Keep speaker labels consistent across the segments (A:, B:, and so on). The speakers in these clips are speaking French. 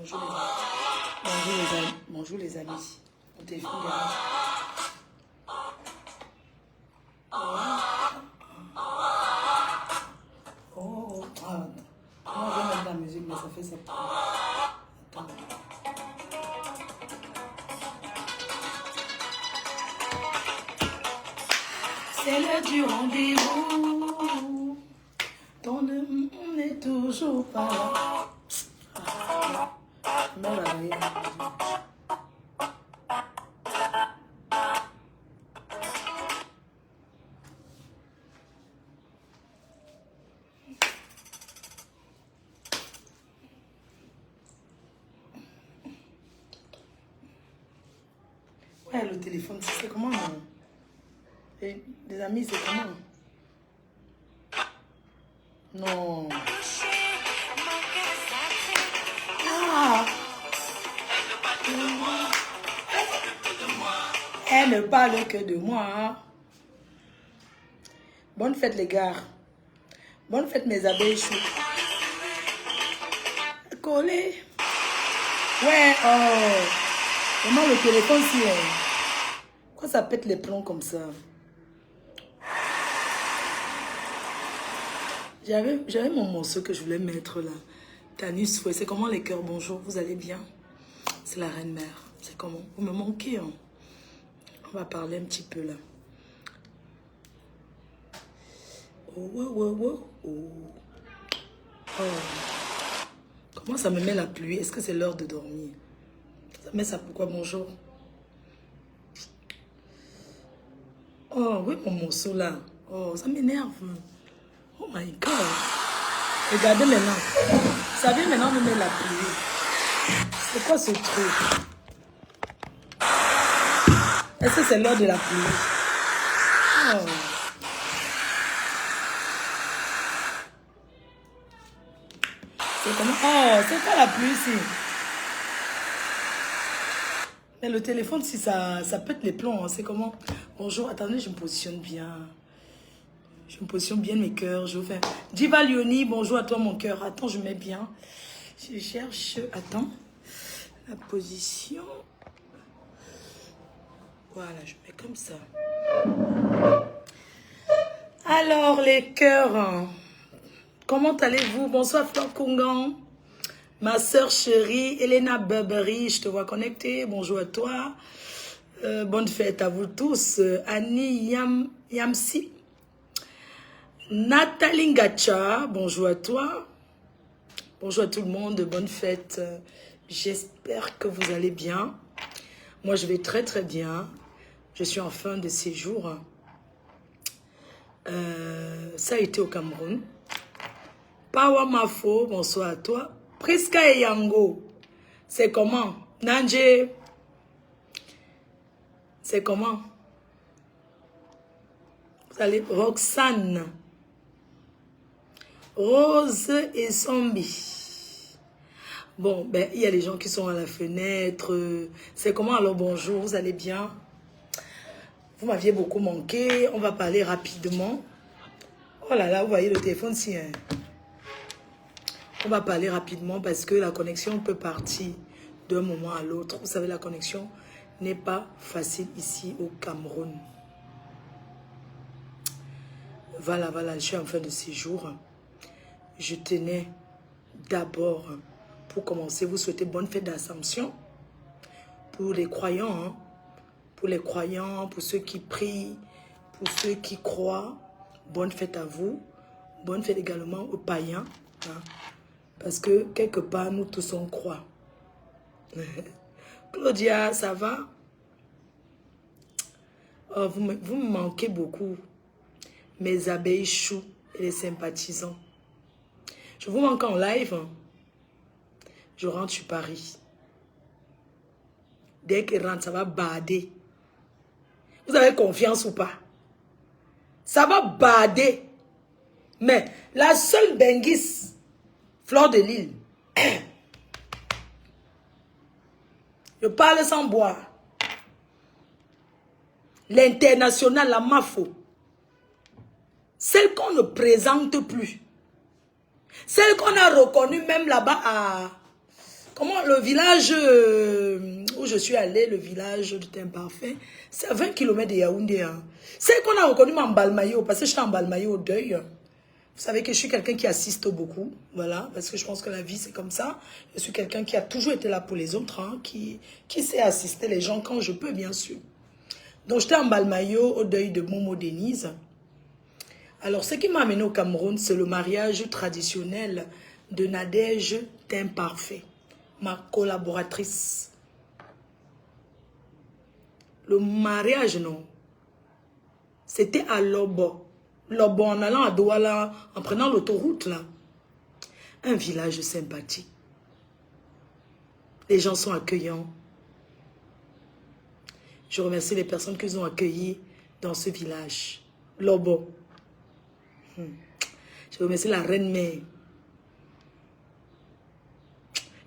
A: Bonjour les amis. Bonjour les amis. Bonjour les amis. Mon téléphone dérange. Oh, ah, moi je vais mettre la musique, mais ça fait ça. Attends. C'est l'heure du rendez-vous. Ton n'est toujours pas là. Mais la musique. Ouais, le téléphone, c'est comment non? Et les amis, c'est comment? Non. Ah. Elle ne parle que de moi. Bonne fête les gars. Bonne fête mes abeilles chou. Collé. Ouais, oh. Comment le téléphone si... Pourquoi ça pète les plombs comme ça? J'avais mon morceau que je voulais mettre là. Tanus Fouet. C'est comment les cœurs? Bonjour, vous allez bien? C'est la reine mère. C'est comment? Vous me manquez, hein? On va parler un petit peu là. Oh, oh, oh, oh, oh. Oh. Comment ça me met la pluie? Est-ce que c'est l'heure de dormir? Ça met ça pourquoi? Bonjour. Oh, oui, mon morceau là. Oh, ça m'énerve. Oh my God. Regardez maintenant. Vous savez, maintenant, on me met la pluie. C'est quoi ce truc? Est-ce que c'est l'heure de la pluie? Oh. C'est comment? Oh, c'est pas la pluie ici. Mais le téléphone, si ça pète les plombs, hein, c'est comment? Bonjour, attendez, je me positionne bien. Je me positionne bien mes cœurs. Je fais. Diva Lioni, bonjour à toi mon cœur. Attends, je mets bien. Je cherche. Attends. La position. Voilà, je mets comme ça. Alors, les cœurs. Comment allez-vous? Bonsoir, Fleur Kongan. Ma soeur chérie, Elena Burberry, je te vois connectée. Bonjour à toi. Bonne fête à vous tous. Annie Yamsi. Nathalie Ngacha, bonjour à toi. Bonjour à tout le monde, bonne fête. J'espère que vous allez bien. Moi, je vais très très bien. Je suis en fin de séjour. Ça a été au Cameroun. Pawa Mafo, bonsoir à toi. Priska et Yango, c'est comment? Nanje, c'est comment? Vous allez, Roxane. Rose et Zombie. Bon, ben, il y a les gens qui sont à la fenêtre. C'est comment alors? Bonjour, vous allez bien? Vous m'aviez beaucoup manqué. On va parler rapidement. Oh là là, vous voyez le téléphone si... Hein. On va parler rapidement parce que la connexion peut partir d'un moment à l'autre. Vous savez, la connexion n'est pas facile ici au Cameroun. Voilà, je suis en fin de séjour. Je tenais d'abord, pour commencer, vous souhaiter bonne fête d'Assomption pour les croyants, hein, pour les croyants, pour ceux qui prient, pour ceux qui croient. Bonne fête à vous. Bonne fête également aux païens, hein, parce que quelque part, nous tous on croit. Claudia, ça va? Oh, vous me manquez beaucoup, mes abeilles choux et les sympathisants. Je vous manque en live. Hein. Je rentre sur Paris. Dès qu'il rentre, ça va bader. Vous avez confiance ou pas? Ça va bader. Mais la seule benguisse, Fleur de Lille. Je parle sans boire. L'international, la MAFO. Celle qu'on ne présente plus. Celle qu'on a reconnue même là-bas Comment le village où je suis allée, le village du Teint Parfait, c'est à 20 km de Yaoundé. Hein. C'est qu'on a reconnu mon Balmayo, parce que je suis en Balmayo au deuil. Vous savez que je suis quelqu'un qui assiste beaucoup, voilà, parce que je pense que la vie c'est comme ça. Je suis quelqu'un qui a toujours été là pour les autres, hein, qui sait assister les gens quand je peux, bien sûr. Donc j'étais en Balmayo au deuil de Momo Denise. Alors ce qui m'a amené au Cameroun, c'est le mariage traditionnel de Nadège Teint Parfait, ma collaboratrice. Le mariage, non, c'était à Lobo. Lobo, en allant à Douala, en prenant l'autoroute, là. Un village sympathique. Les gens sont accueillants. Je remercie les personnes qui nous ont accueillis dans ce village. Lobo. Je remercie la reine-mère.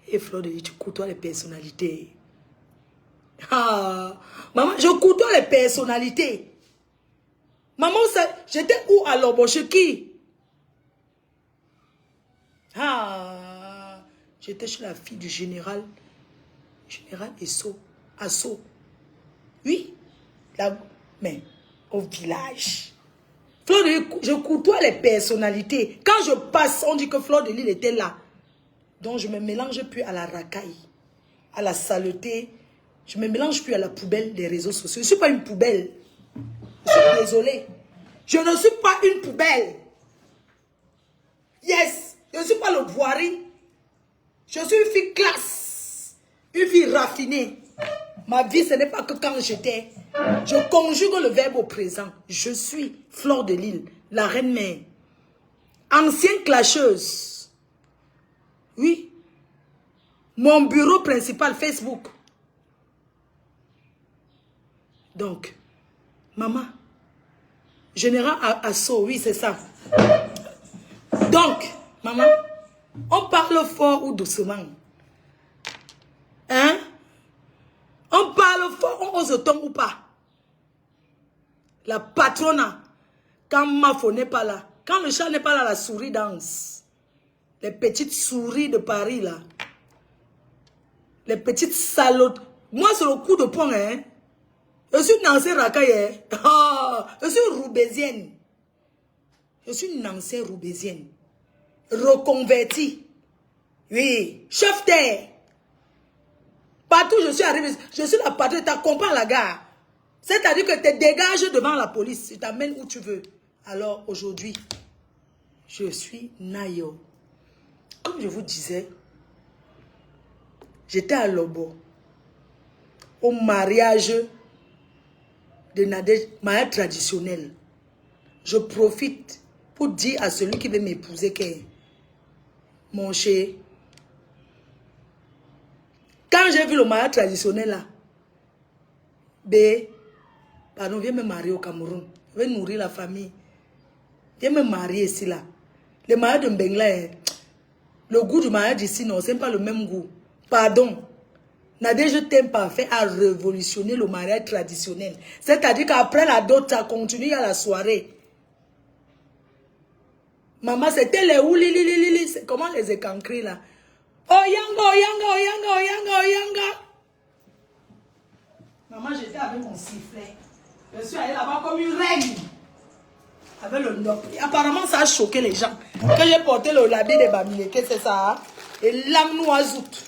A: Et Fleur de Lys, tu côtoies les personnalités. Ah, maman, je côtoie les personnalités. Maman, j'étais où à Lobo? Chez qui? Ah, j'étais chez la fille du général Asso. Oui, là, mais au village. Fleur de Lys, je côtoie les personnalités. Quand je passe, on dit que Fleur de Lys était là. Donc, je me mélange plus à la racaille, à la saleté. Je me mélange plus à la poubelle des réseaux sociaux. Je ne suis pas une poubelle. Je suis désolée. Je ne suis pas une poubelle. Yes. Je ne suis pas le voirie. Je suis une fille classe. Une fille raffinée. Ma vie, ce n'est pas que quand j'étais. Je conjugue le verbe au présent. Je suis Fleur de Lys, la reine-mère. Ancienne clasheuse. Oui. Mon bureau principal, Facebook. Donc, maman, général Asso, oui, c'est ça. Donc, maman, on parle fort ou doucement? Hein? On parle fort, on ose ton ou pas? La patronne, quand Mafo n'est pas là, quand le chat n'est pas là, la souris danse. Les petites souris de Paris, là. Les petites salotes. Moi, c'est le coup de poing, hein. Je suis Nancy Rakaye. Oh, je suis roubaisienne. Je suis une ancienne roubaisienne. Reconvertie. Oui. Chef-terre. Partout je suis arrivée, je suis la patronne, tu t'accompagnes à la gare. C'est-à-dire que tu te dégages devant la police. Tu t'amènes où tu veux. Alors aujourd'hui, je suis Nayo. Comme je vous disais, j'étais à Lobo. Au mariage de Nadège, mariage traditionnel. Je profite pour dire à celui qui veut m'épouser que mon chéri, quand j'ai vu le mariage traditionnel là, pardon, viens me marier au Cameroun. Je vais nourrir la famille. Viens me marier ici là. Le mariage de Mbengla, le goût du mariage ici, non, c'est pas le même goût. Pardon. Nadège Teint Parfait a révolutionné le mariage traditionnel. C'est-à-dire qu'après la dot, ça continue à la soirée. Maman, c'était les oulililili. Comment les écancrer là? Oyanga, oyanga, oyanga, oyanga, oyanga. Maman, j'étais avec mon sifflet. Je suis allée là-bas comme une reine. Avec le nop. Apparemment, ça a choqué les gens. Que j'ai porté le labé de Bamileke, c'est ça. Hein? Et l'angnoisout.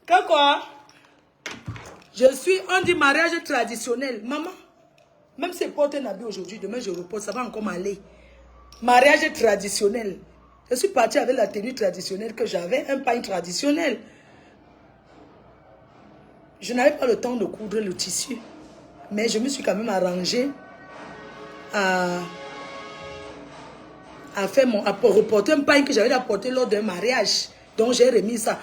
A: Que quoi? Je suis, on dit mariage traditionnel. Maman, même si je porte un habit aujourd'hui, demain je repose, ça va encore m'aller. Mariage traditionnel. Je suis partie avec la tenue traditionnelle que j'avais, un pain traditionnel. Je n'avais pas le temps de coudre le tissu. Mais je me suis quand même arrangée à reporter un pain que j'avais apporté lors d'un mariage. Donc j'ai remis ça.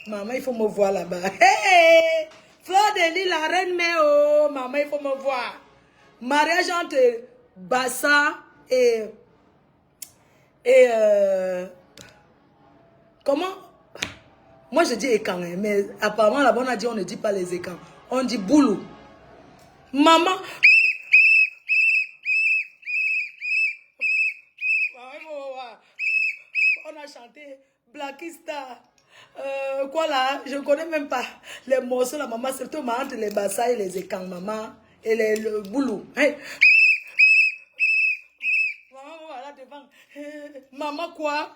A: Maman, il faut me voir là-bas. Hey! Fleur de Lys, la reine, mais oh, maman, il faut me voir. Mariage entre Bassa et comment? Moi, je dis écan, mais apparemment, là-bas, on a dit, on ne dit pas les écans. On dit boulou. Maman. On a chanté Pakistan. Quoi là? Je ne connais même pas les morceaux, la maman, surtout entre les bassas et les écans, maman, et le boulot. Hey. Maman, voilà devant. Maman, quoi?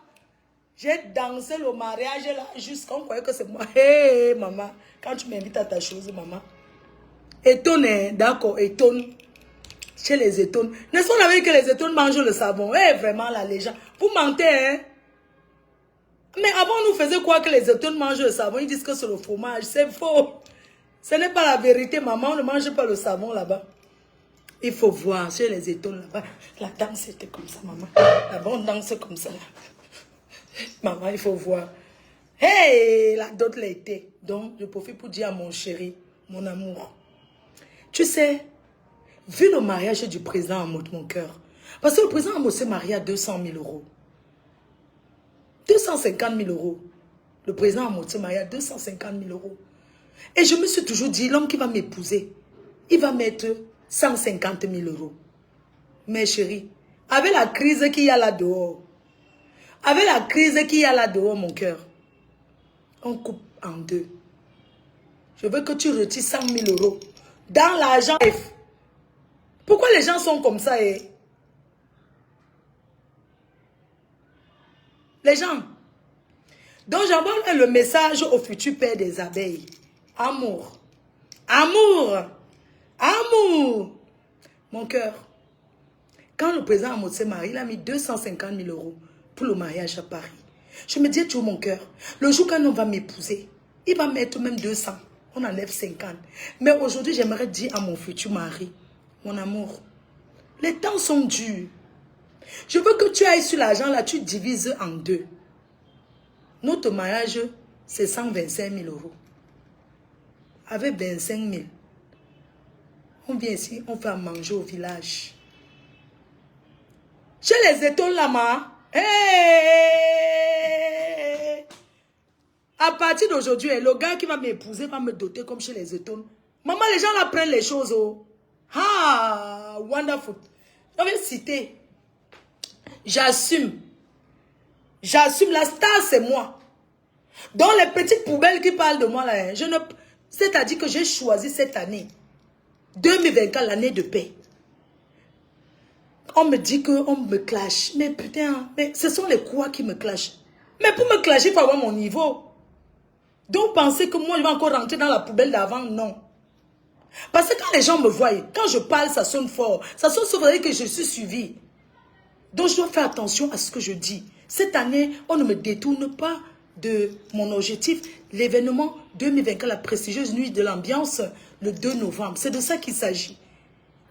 A: J'ai dansé le mariage là, jusqu'on croyait que c'est moi. Hé, maman, quand tu m'invites à ta chose, maman. Étonne, hein, d'accord, étonne. Chez les étonnes. N'est-ce pas qu'on avait que les étonnes mangent le savon? Eh, vraiment, là, les gens. Vous mentez, hein? Mais avant, on nous faisait quoi que les étonnes mangent le savon? Ils disent que c'est le fromage. C'est faux. Ce n'est pas la vérité, maman. On ne mange pas le savon là-bas. Il faut voir chez les étonnes là-bas. La danse était comme ça, maman. Là-bas, on danse comme ça. Maman, il faut voir. Hey, la dot l'a été. Donc, je profite pour dire à mon chéri, mon amour. Tu sais, vu le mariage du président Amout, mon cœur. Parce que le président Amout s'est marié à 200 000 euros. 250 000 euros. Le président Amout s'est marié à 250 000 euros. Et je me suis toujours dit, l'homme qui va m'épouser, il va mettre 150 000 euros. Mais chérie, avec la crise qu'il y a là-dehors, avec la crise qu'il y a là-dehors, mon cœur, on coupe en deux. Je veux que tu retires 100 000 euros dans l'argent. Pourquoi les gens sont comme ça, eh? Les gens. Donc j'envoie le message au futur père des abeilles. Amour. Amour. Amour. Mon cœur. Quand le président Amout s'est marié, il a mis 250 000 euros pour le mariage à Paris. Je me dis toujours, mon cœur, le jour qu'un homme va m'épouser, il va mettre même 200. On enlève 50. Mais aujourd'hui, j'aimerais dire à mon futur mari, mon amour, les temps sont durs. Je veux que tu ailles sur l'argent là, tu divises en deux. Notre mariage, c'est 125 000 euros. Avec 25 000, on vient ici, on fait à manger au village. Chez les étoiles là-bas, hey! À partir d'aujourd'hui, le gars qui va m'épouser va me doter comme chez les étoiles. Maman, les gens là prennent les choses. Oh. Ah, wonderful. Je vais citer. J'assume. J'assume. La star, c'est moi. Donc, les petites poubelles qui parlent de moi là, je ne... C'est-à-dire que j'ai choisi cette année, 2024, l'année de paix. On me dit qu'on me clash. Mais putain, mais ce sont les quoi qui me clashent. Mais pour me clasher, il faut avoir mon niveau. Donc, pensez que moi, je vais encore rentrer dans la poubelle d'avant, non. Parce que quand les gens me voient, quand je parle, ça sonne fort. Ça sonne fort, que je suis suivi. Donc, je dois faire attention à ce que je dis. Cette année, on ne me détourne pas de mon objectif. L'événement 2024, la prestigieuse nuit de l'ambiance, le 2 novembre. C'est de ça qu'il s'agit.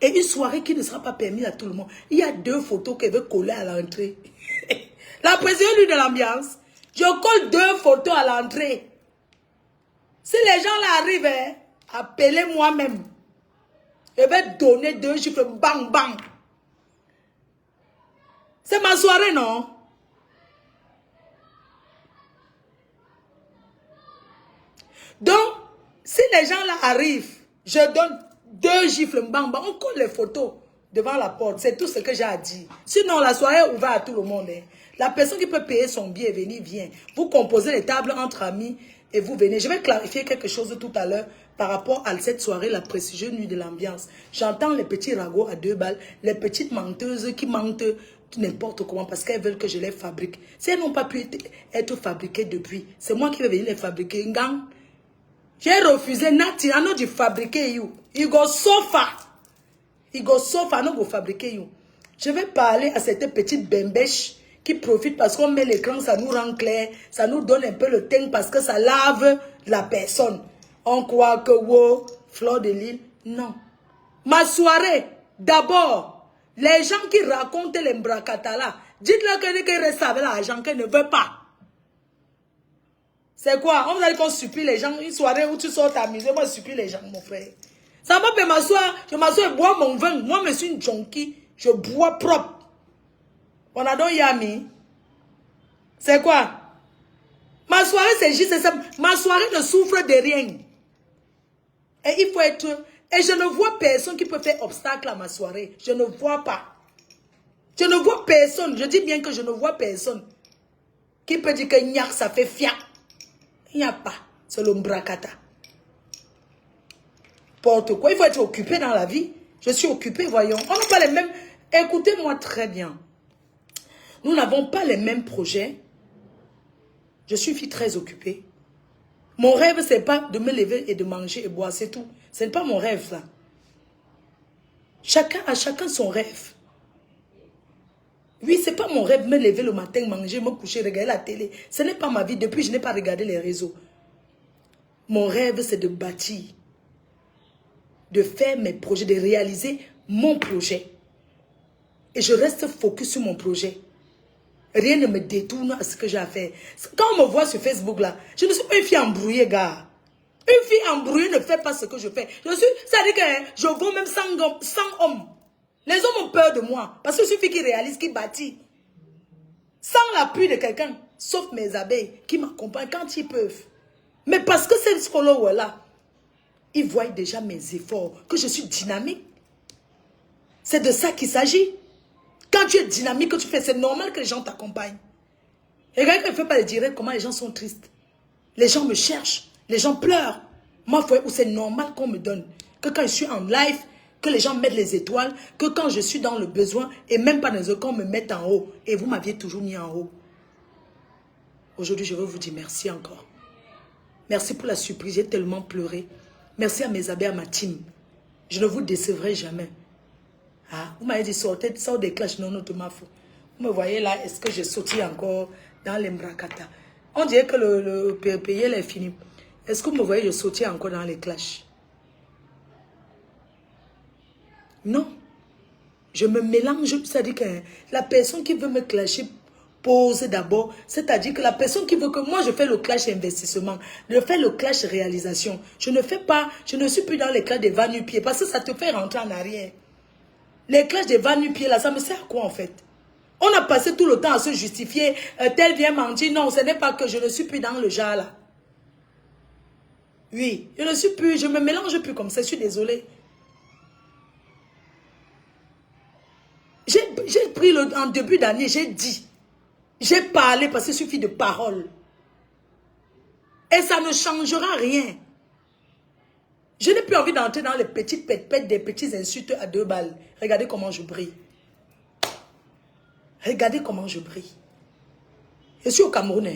A: Et une soirée qui ne sera pas permise à tout le monde. Il y a 2 photos qu'elle veut coller à l'entrée. La prestigieuse nuit de l'ambiance. Je colle 2 photos à l'entrée. Si les gens là arrivent, hein, appelez-moi même. Je vais donner 2 chiffres, bang, bang. C'est ma soirée, non? Donc, si les gens là arrivent, je donne 2 gifles, bang, bang. On colle les photos devant la porte. C'est tout ce que j'ai à dire. Sinon, la soirée est ouverte à tout le monde. Hein. La personne qui peut payer son billet et venir, vient. Vous composez les tables entre amis et vous venez. Je vais clarifier quelque chose tout à l'heure par rapport à cette soirée, la prestigieuse nuit de l'ambiance. J'entends les petits ragots à 2 balles, les petites menteuses qui mentent n'importe comment parce qu'elles veulent que je les fabrique. Si elles n'ont pas pu être fabriquées depuis, c'est moi qui vais venir les fabriquer. Gang. J'ai refusé, Nati, I know de fabriquer you. You go so far. You go so far, non, go fabriquer you. Je vais parler à cette petite bembèche qui profite parce qu'on met l'écran, ça nous rend clair, ça nous donne un peu le teint parce que ça lave la personne. On croit que, wow, Fleur de Lille, non. Ma soirée, d'abord, les gens qui racontent les mbracatala, dites-leur qu'elle reste avec l'argent qu'elle ne veut pas. C'est quoi? On va dire qu'on supplie les gens. Une soirée où tu sors t'amuser, moi je supplie les gens, mon frère. Ça va pas m'asseoir. Je m'assois et bois mon vin. Moi, je suis une junkie. Je bois propre. On a donc yami. C'est quoi? Ma soirée, c'est juste ça. Ma soirée ne souffre de rien. Et il faut être... Et je ne vois personne qui peut faire obstacle à ma soirée. Je ne vois pas. Je ne vois personne. Je dis bien que je ne vois personne. Qui peut dire que Nyak, ça fait fiac? Il n'y a pas. C'est l'ombrakata. Porte quoi? Il faut être occupé dans la vie. Je suis occupé, voyons. On n'a pas les mêmes... Écoutez-moi très bien. Nous n'avons pas les mêmes projets. Je suis une fille très occupée. Mon rêve, ce n'est pas de me lever et de manger et boire, c'est tout. Ce n'est pas mon rêve, ça. Chacun a chacun son rêve. Oui, ce n'est pas mon rêve, me lever le matin, manger, me coucher, regarder la télé. Ce n'est pas ma vie. Depuis, je n'ai pas regardé les réseaux. Mon rêve, c'est de bâtir. De faire mes projets, de réaliser mon projet. Et je reste focus sur mon projet. Rien ne me détourne à ce que j'ai à faire. Quand on me voit sur Facebook là, je ne suis pas une fille embrouillée, gars. Une fille embrouillée ne fait pas ce que je fais. C'est-à-dire que je vaux même 100 hommes. Les hommes ont peur de moi. Parce que je suis une fille qui réalise, qui bâtit. Sans l'appui de quelqu'un, sauf mes abeilles, qui m'accompagnent quand ils peuvent. Mais parce que ces followers là, ils voient déjà mes efforts, que je suis dynamique. C'est de ça qu'il s'agit. Quand tu es dynamique, que tu fais, c'est normal que les gens t'accompagnent. Et regarde, quand je ne fais pas les directs, comment les gens sont tristes. Les gens me cherchent, les gens pleurent. Moi, c'est normal qu'on me donne. Que quand je suis en live, que les gens mettent les étoiles, que quand je suis dans le besoin, et même pas dans les autres, qu'on me mette en haut. Et vous m'aviez toujours mis en haut. Aujourd'hui, je veux vous dire merci encore. Merci pour la surprise, j'ai tellement pleuré. Merci à mes amis, à ma team. Je ne vous décevrai jamais. Ah, vous m'avez dit, sort des clashs, non, de ma faute. Vous me voyez là, est-ce que j'ai sauté encore dans les mbrakata? On dirait que le pays est fini. Est-ce que vous me voyez, je sautais encore dans les clashs? Non. Je me mélange, c'est-à-dire que la personne qui veut me clasher pose d'abord, c'est-à-dire que la personne qui veut que moi je fais le clash investissement, je fais le clash réalisation. Je ne fais pas, je ne suis plus dans les clashs des va-nu-pieds parce que ça te fait rentrer en arrière. Les clashs des va-nu-pieds là, ça me sert à quoi en fait? On a passé tout le temps à se justifier, tel vient mentir. Non, ce n'est pas que je ne suis plus dans le genre là. Oui, je ne suis plus, je me mélange plus comme ça, je suis désolée. J'ai pris en début d'année, j'ai dit, j'ai parlé parce qu'il suffit de paroles. Et ça ne changera rien. Je n'ai plus envie d'entrer dans les petites pètes, des petites insultes à 2 balles. Regardez comment je brille. Regardez comment je brille. Je suis au Cameroun.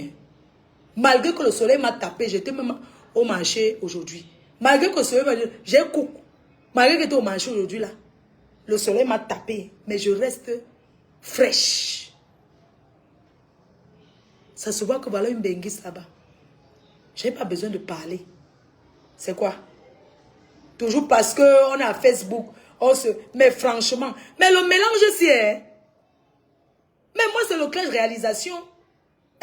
A: Malgré que le soleil m'a tapé, j'étais même au marché aujourd'hui. Malgré que le soleil m'a dit, j'ai coucou. Malgré que j'étais au marché aujourd'hui là, le soleil m'a tapé, mais je reste fraîche. Ça se voit que voilà une benguise là-bas. Je n'ai pas besoin de parler. C'est quoi? Toujours parce qu'on est à Facebook. Mais franchement, mais le mélange c'est... Mais moi c'est le clash réalisation.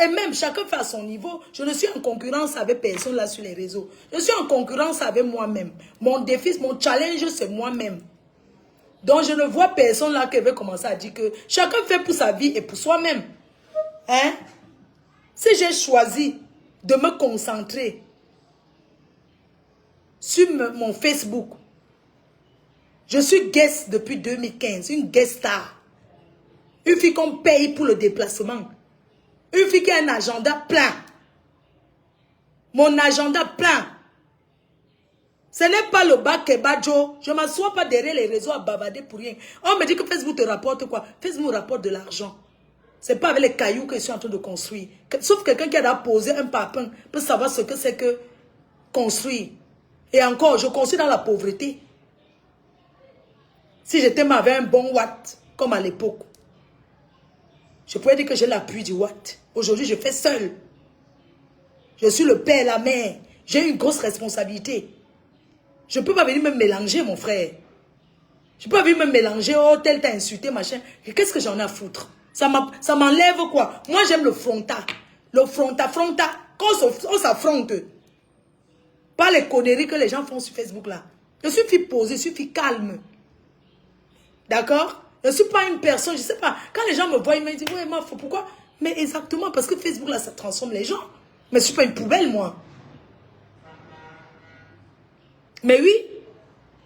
A: Et même chacun fait à son niveau. Je ne suis en concurrence avec personne là sur les réseaux. Je suis en concurrence avec moi-même. Mon défi, mon challenge c'est moi-même. Donc je ne vois personne là qui veut commencer à dire que chacun fait pour sa vie et pour soi-même. Hein? Si j'ai choisi de me concentrer sur mon Facebook, je suis guest depuis 2015, une guest star. Une fille qu'on paye pour le déplacement. Une fille qui a un agenda plein. Mon agenda plein. Ce n'est pas le bac Kebajo. Je ne m'assois pas derrière les réseaux à bavarder pour rien. On me dit que Facebook te rapporte quoi? Facebook rapporte de l'argent. Ce n'est pas avec les cailloux que je suis en train de construire. Sauf quelqu'un qui a posé un papin pour savoir ce que c'est que construire. Et encore, je construis dans la pauvreté. Si j'étais avec un bon watt, comme à l'époque, je pourrais dire que j'ai l'appui du watt. Aujourd'hui, je fais seul. Je suis le père et la mère. J'ai une grosse responsabilité. Je ne peux pas venir me mélanger, mon frère. Je ne peux pas venir me mélanger. Oh, tel t'a insulté, machin. Qu'est-ce que j'en ai à foutre? Ça m'enlève quoi? Moi, j'aime le frontal. Le frontal. Quand on s'affronte. Pas les conneries que les gens font sur Facebook là. Je suis fille posée, je suis fille calme. D'accord? Je ne suis pas une personne, je ne sais pas. Quand les gens me voient, ils me disent, ouais, ma faut pourquoi? Mais exactement, parce que Facebook là, ça transforme les gens. Mais je ne suis pas une poubelle, moi. Mais oui,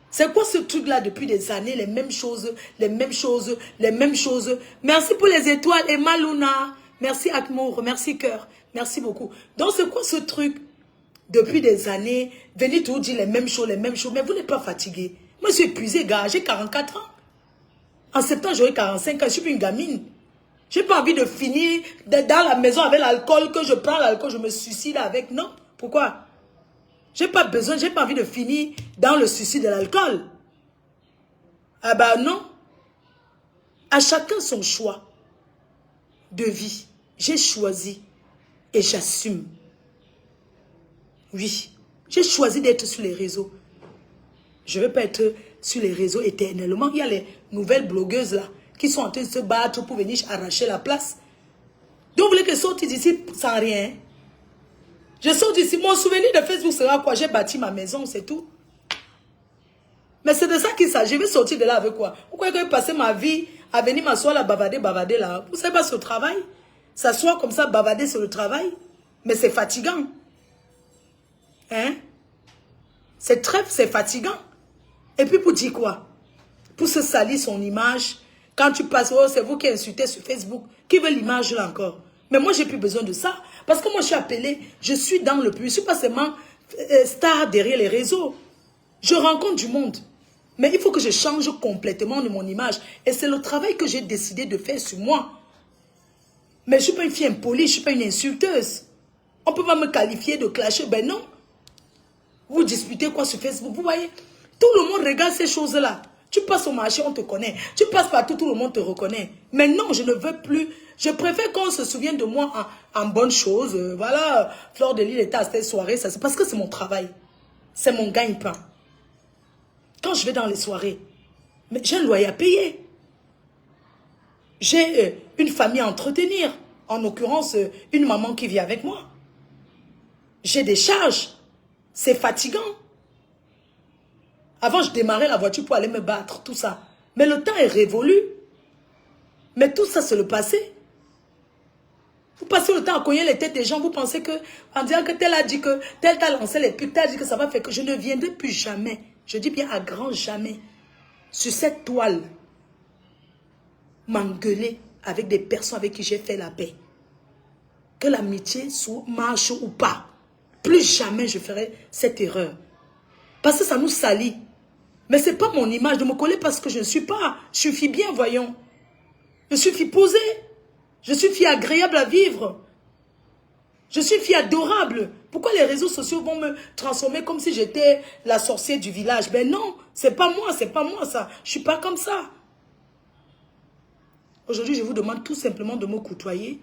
A: c'est quoi ce truc-là depuis des années, les mêmes choses, les mêmes choses, les mêmes choses. Merci pour les étoiles, Emma Luna. Merci Akmour, merci Cœur, merci beaucoup. Donc c'est quoi ce truc? Depuis des années, venez toujours dire les mêmes choses, mais vous n'êtes pas fatigué. Moi je suis épuisé, gars, j'ai 44 ans. En septembre, j'aurai 45 ans, je suis plus une gamine. J'ai pas envie de finir dans la maison avec l'alcool, que je prends l'alcool, je me suicide avec. Non, pourquoi? J'ai pas besoin, j'ai pas envie de finir dans le suicide de l'alcool. Ah bah non. À chacun son choix de vie. J'ai choisi et j'assume. Oui, j'ai choisi d'être sur les réseaux. Je ne veux pas être sur les réseaux éternellement. Il y a les nouvelles blogueuses là qui sont en train de se battre pour venir arracher la place. Donc vous voulez que je sorte d'ici sans rien? Je sors d'ici, mon souvenir de Facebook sera quoi? J'ai bâti ma maison, c'est tout. Mais c'est de ça qu'il s'agit. Je vais sortir de là avec quoi? Pourquoi je vais passer ma vie à venir m'asseoir là, bavader là? Vous savez pas ce travail? S'asseoir comme ça, bavader sur le travail? Mais c'est fatigant. Hein? C'est fatigant. Et puis pour dire quoi? Pour se salir son image. Quand tu passes, oh, c'est vous qui insultez sur Facebook. Qui veut l'image là encore? Mais moi, j'ai plus besoin de ça. Parce que moi, je suis appelée, je suis dans le public. Je ne suis pas seulement star derrière les réseaux. Je rencontre du monde. Mais il faut que je change complètement de mon image. Et c'est le travail que j'ai décidé de faire sur moi. Mais je ne suis pas une fille impolie, je ne suis pas une insulteuse. On ne peut pas me qualifier de clasher. Ben non. Vous disputez quoi sur Facebook? Vous voyez? Tout le monde regarde ces choses-là. Tu passes au marché, on te connaît. Tu passes partout, tout le monde te reconnaît. Mais non, je ne veux plus. Je préfère qu'on se souvienne de moi en bonnes choses. Voilà, Fleur de Lys était à cette soirée. C'est parce que c'est mon travail. C'est mon gagne-pain. Quand je vais dans les soirées, j'ai un loyer à payer. J'ai une famille à entretenir. En l'occurrence, une maman qui vit avec moi. J'ai des charges. C'est fatigant. Avant, je démarrais la voiture pour aller me battre, tout ça. Mais le temps est révolu. Mais tout ça, c'est le passé. Vous passez le temps à cogner les têtes des gens, vous pensez que, en disant que tel a dit que, tel t'a lancé les pubs, tel a dit que ça va faire que je ne viendrai plus jamais. Je dis bien à grand jamais. Sur cette toile, m'engueuler avec des personnes avec qui j'ai fait la paix. Que l'amitié marche ou pas. Plus jamais je ferai cette erreur. Parce que ça nous salit. Mais ce n'est pas mon image de me coller parce que je ne suis pas. Je suis fille bien, voyons. Je suis fille posée. Je suis fille agréable à vivre. Je suis fille adorable. Pourquoi les réseaux sociaux vont me transformer comme si j'étais la sorcière du village? Ben non, c'est pas moi ça. Je suis pas comme ça. Aujourd'hui, je vous demande tout simplement de me côtoyer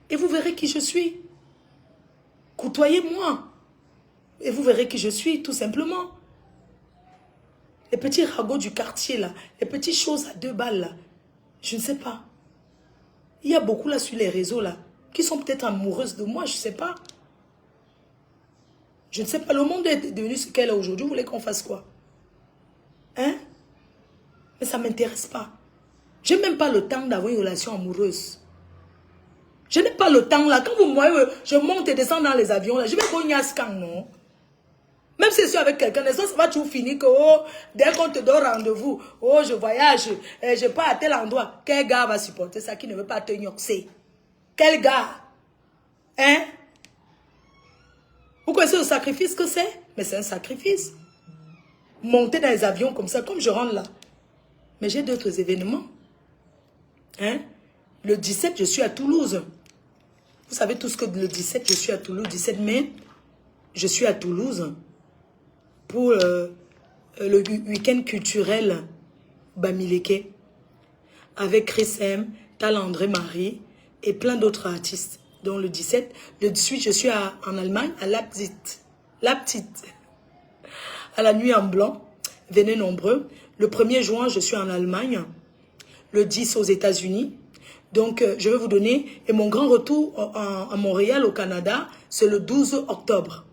A: et vous verrez qui je suis. Côtoyez-moi et vous verrez qui je suis, tout simplement. Les petits ragots du quartier, là, les petites choses à 2 balles, là, je ne sais pas. Il y a beaucoup là sur les réseaux, là, qui sont peut-être amoureuses de moi, je ne sais pas. Je ne sais pas, le monde est devenu ce qu'elle est aujourd'hui, vous voulez qu'on fasse quoi? Hein? Mais ça ne m'intéresse pas. Je n'ai même pas le temps d'avoir une relation amoureuse. Je n'ai pas le temps, là. Quand vous me voyez, je monte et descends dans les avions, là, je vais pour Niaskan, non? Même si je suis avec quelqu'un, ça va toujours finir que, oh, dès qu'on te donne rendez-vous, oh, je voyage, je pars à tel endroit. Quel gars va supporter ça qui ne veut pas te gnoxer? Quel gars? Hein? Vous connaissez le sacrifice que c'est? Mais c'est un sacrifice. Monter dans les avions comme ça, comme je rentre là. Mais j'ai d'autres événements. Hein? Le 17, je suis à Toulouse. Vous savez tous que le 17, je suis à Toulouse. 17 mai, je suis à Toulouse. Pour le week-end culturel Bamileke avec Chris M, Tal André Marie et plein d'autres artistes. Donc le 17, le 18, je suis en Allemagne, à Leipzig, à la nuit en blanc. Venez nombreux. Le 1er juin, je suis en Allemagne. Le 10 aux États-Unis. Donc, je vais vous donner. Et mon grand retour à Montréal, au Canada, c'est le 12 octobre.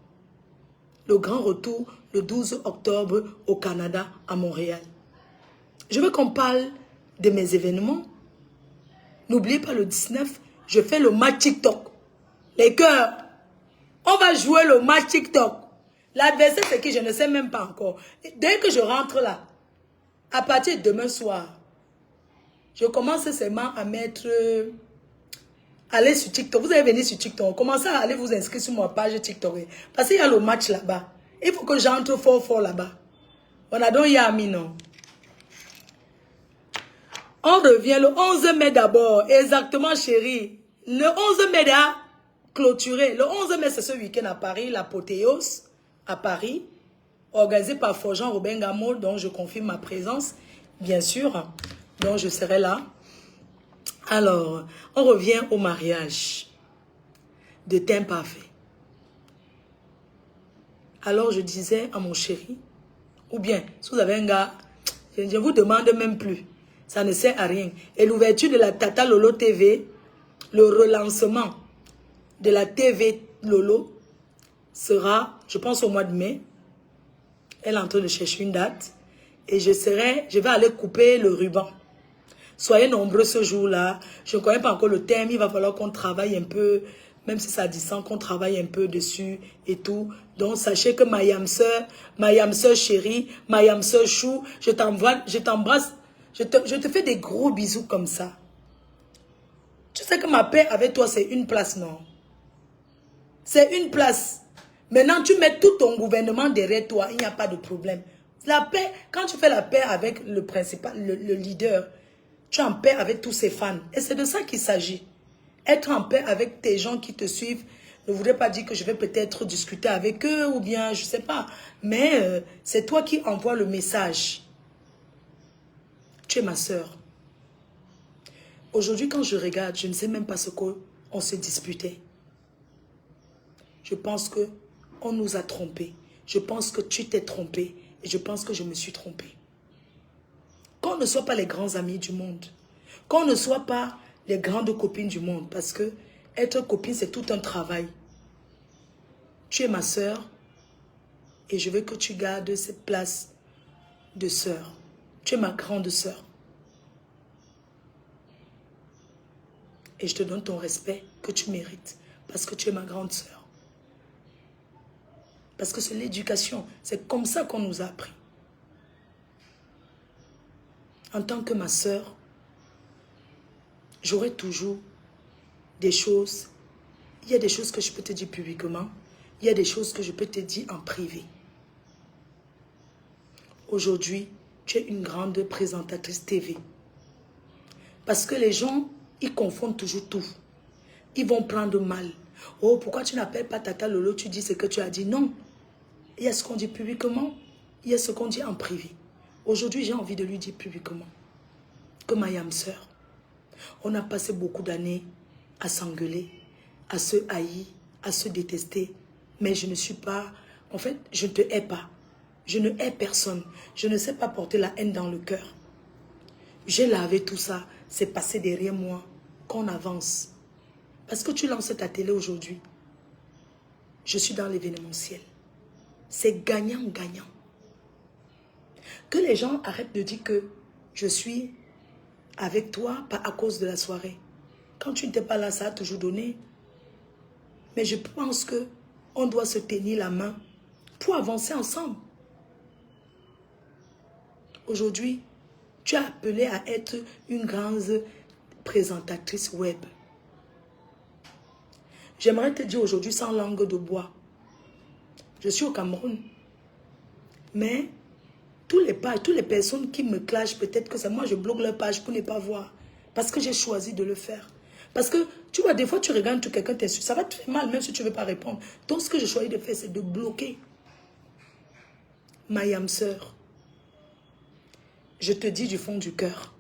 A: Le grand retour, le 12 octobre, au Canada, à Montréal. Je veux qu'on parle de mes événements. N'oubliez pas, le 19, je fais le match TikTok. Les cœurs, on va jouer le match TikTok. L'adversaire, c'est qui? Je ne sais même pas encore. Dès que je rentre là, à partir de demain soir, je commence seulement à mettre Allez sur TikTok. Vous allez venir sur TikTok. Commencez à aller vous inscrire sur ma page TikTok. Parce qu'il y a le match là-bas. Il faut que j'entre fort là-bas. On a donc Yami, non? On revient le 11 mai d'abord. Exactement, chérie. Le 11 mai a clôturé. Le 11 mai, c'est ce week-end à Paris, l'apothéose à Paris, organisé par Forgeant Robin Gameau, dont je confirme ma présence, bien sûr. Donc, je serai là. Alors, on revient au mariage de Teint Parfait. Alors, je disais à mon chéri, ou bien, si vous avez un gars, je ne vous demande même plus. Ça ne sert à rien. Et l'ouverture de la Tata Lolo TV, le relancement de la TV Lolo sera, je pense, au mois de mai. Elle est en train de chercher une date. Et je vais aller couper le ruban. Soyez nombreux ce jour-là. Je ne connais pas encore le thème. Il va falloir qu'on travaille un peu, même si ça descend, qu'on travaille un peu dessus et tout. Donc, sachez que ma yam sœur chérie, ma yam sœur chou, je t'embrasse. Je te fais des gros bisous comme ça. Tu sais que ma paix avec toi, c'est une place, non? C'est une place. Maintenant, tu mets tout ton gouvernement derrière toi, il n'y a pas de problème. La paix, quand tu fais la paix avec le principal, le leader, tu es en paix avec tous ses fans. Et c'est de ça qu'il s'agit. Être en paix avec tes gens qui te suivent ne voudrait pas dire que je vais peut-être discuter avec eux ou bien, je ne sais pas. Mais c'est toi qui envoies le message. Tu es ma sœur. Aujourd'hui, quand je regarde, je ne sais même pas ce qu'on se disputait. Je pense qu'on nous a trompés. Je pense que tu t'es trompé. Et je pense que je me suis trompée. Qu'on ne soit pas les grands amis du monde. Qu'on ne soit pas les grandes copines du monde. Parce que être copine, c'est tout un travail. Tu es ma sœur. Et je veux que tu gardes cette place de sœur. Tu es ma grande sœur. Et je te donne ton respect que tu mérites. Parce que tu es ma grande sœur. Parce que c'est l'éducation. C'est comme ça qu'on nous a appris. En tant que ma sœur, j'aurai toujours des choses. Il y a des choses que je peux te dire publiquement. Il y a des choses que je peux te dire en privé. Aujourd'hui, tu es une grande présentatrice TV. Parce que les gens, ils confondent toujours tout. Ils vont prendre mal. Oh, pourquoi tu n'appelles pas Tata Lolo? Tu dis ce que tu as dit. Non. Il y a ce qu'on dit publiquement. Il y a ce qu'on dit en privé. Aujourd'hui, j'ai envie de lui dire publiquement que ma yam sœur, on a passé beaucoup d'années à s'engueuler, à se haïr, à se détester. Mais je ne suis pas... En fait, je ne te hais pas. Je ne hais personne. Je ne sais pas porter la haine dans le cœur. J'ai lavé tout ça. C'est passé derrière moi. Qu'on avance. Parce que tu lances ta télé aujourd'hui. Je suis dans l'événementiel. C'est gagnant-gagnant. Que les gens arrêtent de dire que je suis avec toi, pas à cause de la soirée. Quand tu n'étais pas là, ça a toujours donné. Mais je pense que on doit se tenir la main pour avancer ensemble. Aujourd'hui, tu as appelé à être une grande présentatrice web. J'aimerais te dire aujourd'hui sans langue de bois. Je suis au Cameroun. Mais tous les personnes qui me clashent, peut-être que c'est moi, je bloque leur page pour ne pas voir. Parce que j'ai choisi de le faire. Parce que, tu vois, des fois, tu regardes tout quelqu'un t'insulte. Ça va te faire mal, même si tu ne veux pas répondre. Donc, ce que j'ai choisi de faire, c'est de bloquer. Ma yam sœur, je te dis du fond du cœur.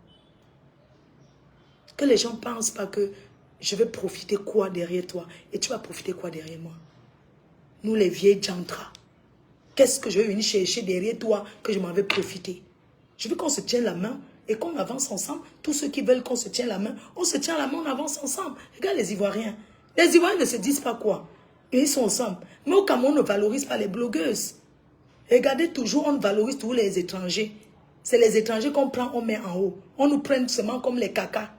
A: Que les gens ne pensent pas que je vais profiter quoi derrière toi. Et tu vas profiter quoi derrière moi. Nous, les vieilles jantras. Qu'est-ce que je vais venir chercher derrière toi que je m'en vais profiter? Je veux qu'on se tienne la main et qu'on avance ensemble. Tous ceux qui veulent qu'on se tienne la main, on se tient la main, on avance ensemble. Regarde les Ivoiriens. Les Ivoiriens ne se disent pas quoi. Ils sont ensemble. Mais au Cameroun, on ne valorise pas les blogueuses. Regardez toujours, on valorise tous les étrangers. C'est les étrangers qu'on prend, on met en haut. On nous prend seulement comme les cacas.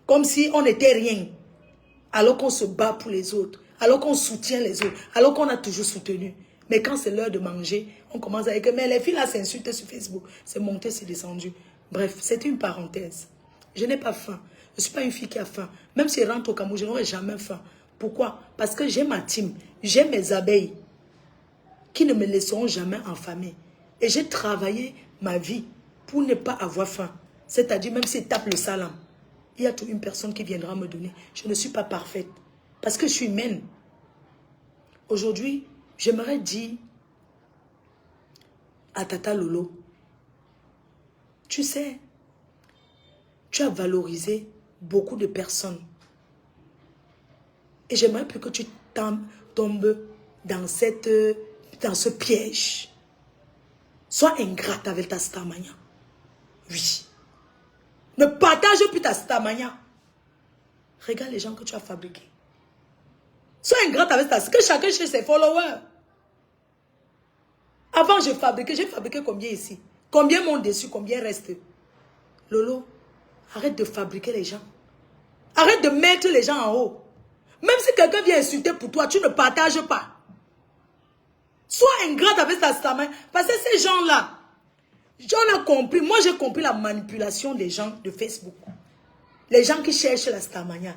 A: Comme si on n'était rien. Alors qu'on se bat pour les autres. Alors qu'on soutient les autres. Alors qu'on a toujours soutenu. Mais quand c'est l'heure de manger, on commence à dire que mais les filles là s'insultent sur Facebook. C'est monté, c'est descendu. Bref, c'est une parenthèse. Je n'ai pas faim. Je ne suis pas une fille qui a faim. Même si je rentre au Cameroun, je n'aurai jamais faim. Pourquoi? Parce que j'ai ma team, j'ai mes abeilles qui ne me laisseront jamais enfamer. Et j'ai travaillé ma vie pour ne pas avoir faim. C'est-à-dire, même s'ils tapent le salam, il y a toujours une personne qui viendra me donner. Je ne suis pas parfaite. Parce que je suis humaine. Aujourd'hui, j'aimerais dire à Tata Lolo, tu sais, tu as valorisé beaucoup de personnes. Et j'aimerais plus que tu tombes dans ce piège. Sois ingrate avec ta stamania. Oui. Ne partage plus ta stamania. Regarde les gens que tu as fabriqués. Sois ingrate avec ta stamania. Que chacun chez ses followers. Avant, j'ai fabriqué combien ici? Combien montent dessus? Combien reste? Lolo, arrête de fabriquer les gens. Arrête de mettre les gens en haut. Même si quelqu'un vient insulter pour toi, tu ne partages pas. Sois ingrate avec ta stamania. Parce que ces gens-là, j'en ai compris. Moi, j'ai compris la manipulation des gens de Facebook. Les gens qui cherchent la stamania.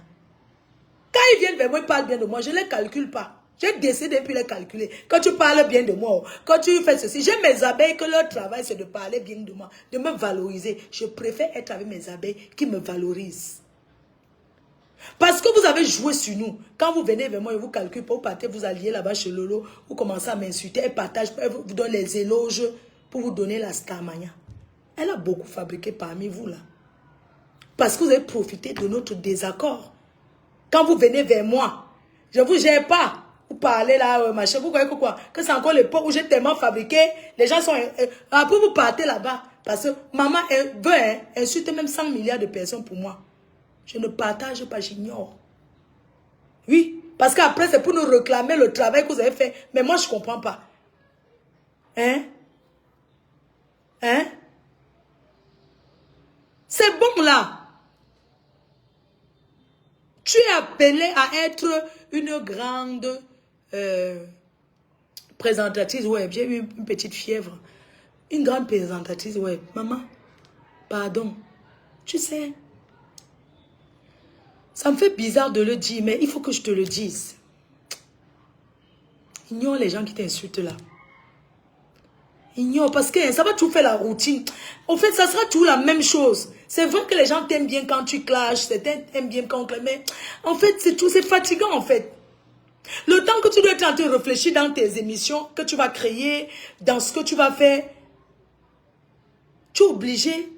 A: Quand ils viennent vers moi, ils parlent bien de moi, je ne les calcule pas. J'ai décidé de les calculer. Quand tu parles bien de moi, quand tu fais ceci, j'ai mes abeilles que leur travail c'est de parler bien de moi, de me valoriser. Je préfère être avec mes abeilles qui me valorisent. Parce que vous avez joué sur nous. Quand vous venez vers moi et vous calculez pas, vous partez, vous alliez là-bas chez Lolo, vous commencez à m'insulter, elle partage, elle vous donne les éloges pour vous donner la stamania. Elle a beaucoup fabriqué parmi vous là. Parce que vous avez profité de notre désaccord. Quand vous venez vers moi, je ne vous gère pas. Vous parlez là, machin, vous voyez que quoi? Que c'est encore l'époque où j'ai tellement fabriqué, les gens sont... après vous partez là-bas, parce que maman veut insulter même 100 milliards de personnes pour moi. Je ne partage pas, j'ignore. Oui, parce qu'après c'est pour nous réclamer le travail que vous avez fait. Mais moi je ne comprends pas. Hein? Hein? C'est bon là. Tu es appelé à être une grande présentatrice web. J'ai eu une petite fièvre. Une grande présentatrice web. Maman, pardon. Tu sais, ça me fait bizarre de le dire, mais il faut que je te le dise. Ignore les gens qui t'insultent là. Ignore, parce que ça va toujours faire la routine. En fait, ça sera toujours la même chose. C'est vrai que les gens t'aiment bien quand tu clashes, certains t'aiment bien quand on clame, mais en fait, c'est fatigant en fait. Le temps que tu dois être en train de réfléchir dans tes émissions, que tu vas créer, dans ce que tu vas faire, tu es obligé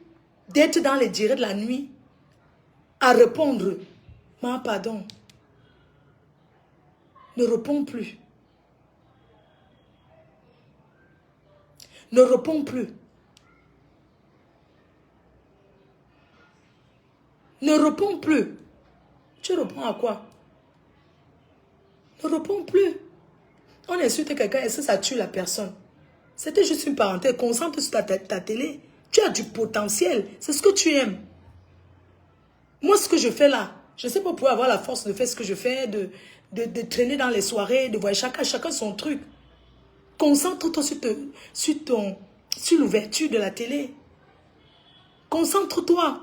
A: d'être dans les directs de la nuit, à répondre. Maman, pardon. Ne réponds plus. Ne réponds plus. Ne réponds plus. Tu réponds à quoi? Ne réponds plus. On insulte quelqu'un et ça tue la personne. C'était juste une parenthèse. Concentre sur ta télé. Tu as du potentiel. C'est ce que tu aimes. Moi, ce que je fais là, je ne sais pas pour avoir la force de faire ce que je fais, de traîner dans les soirées, de voir chacun son truc. Concentre-toi sur l'ouverture de la télé. Concentre-toi.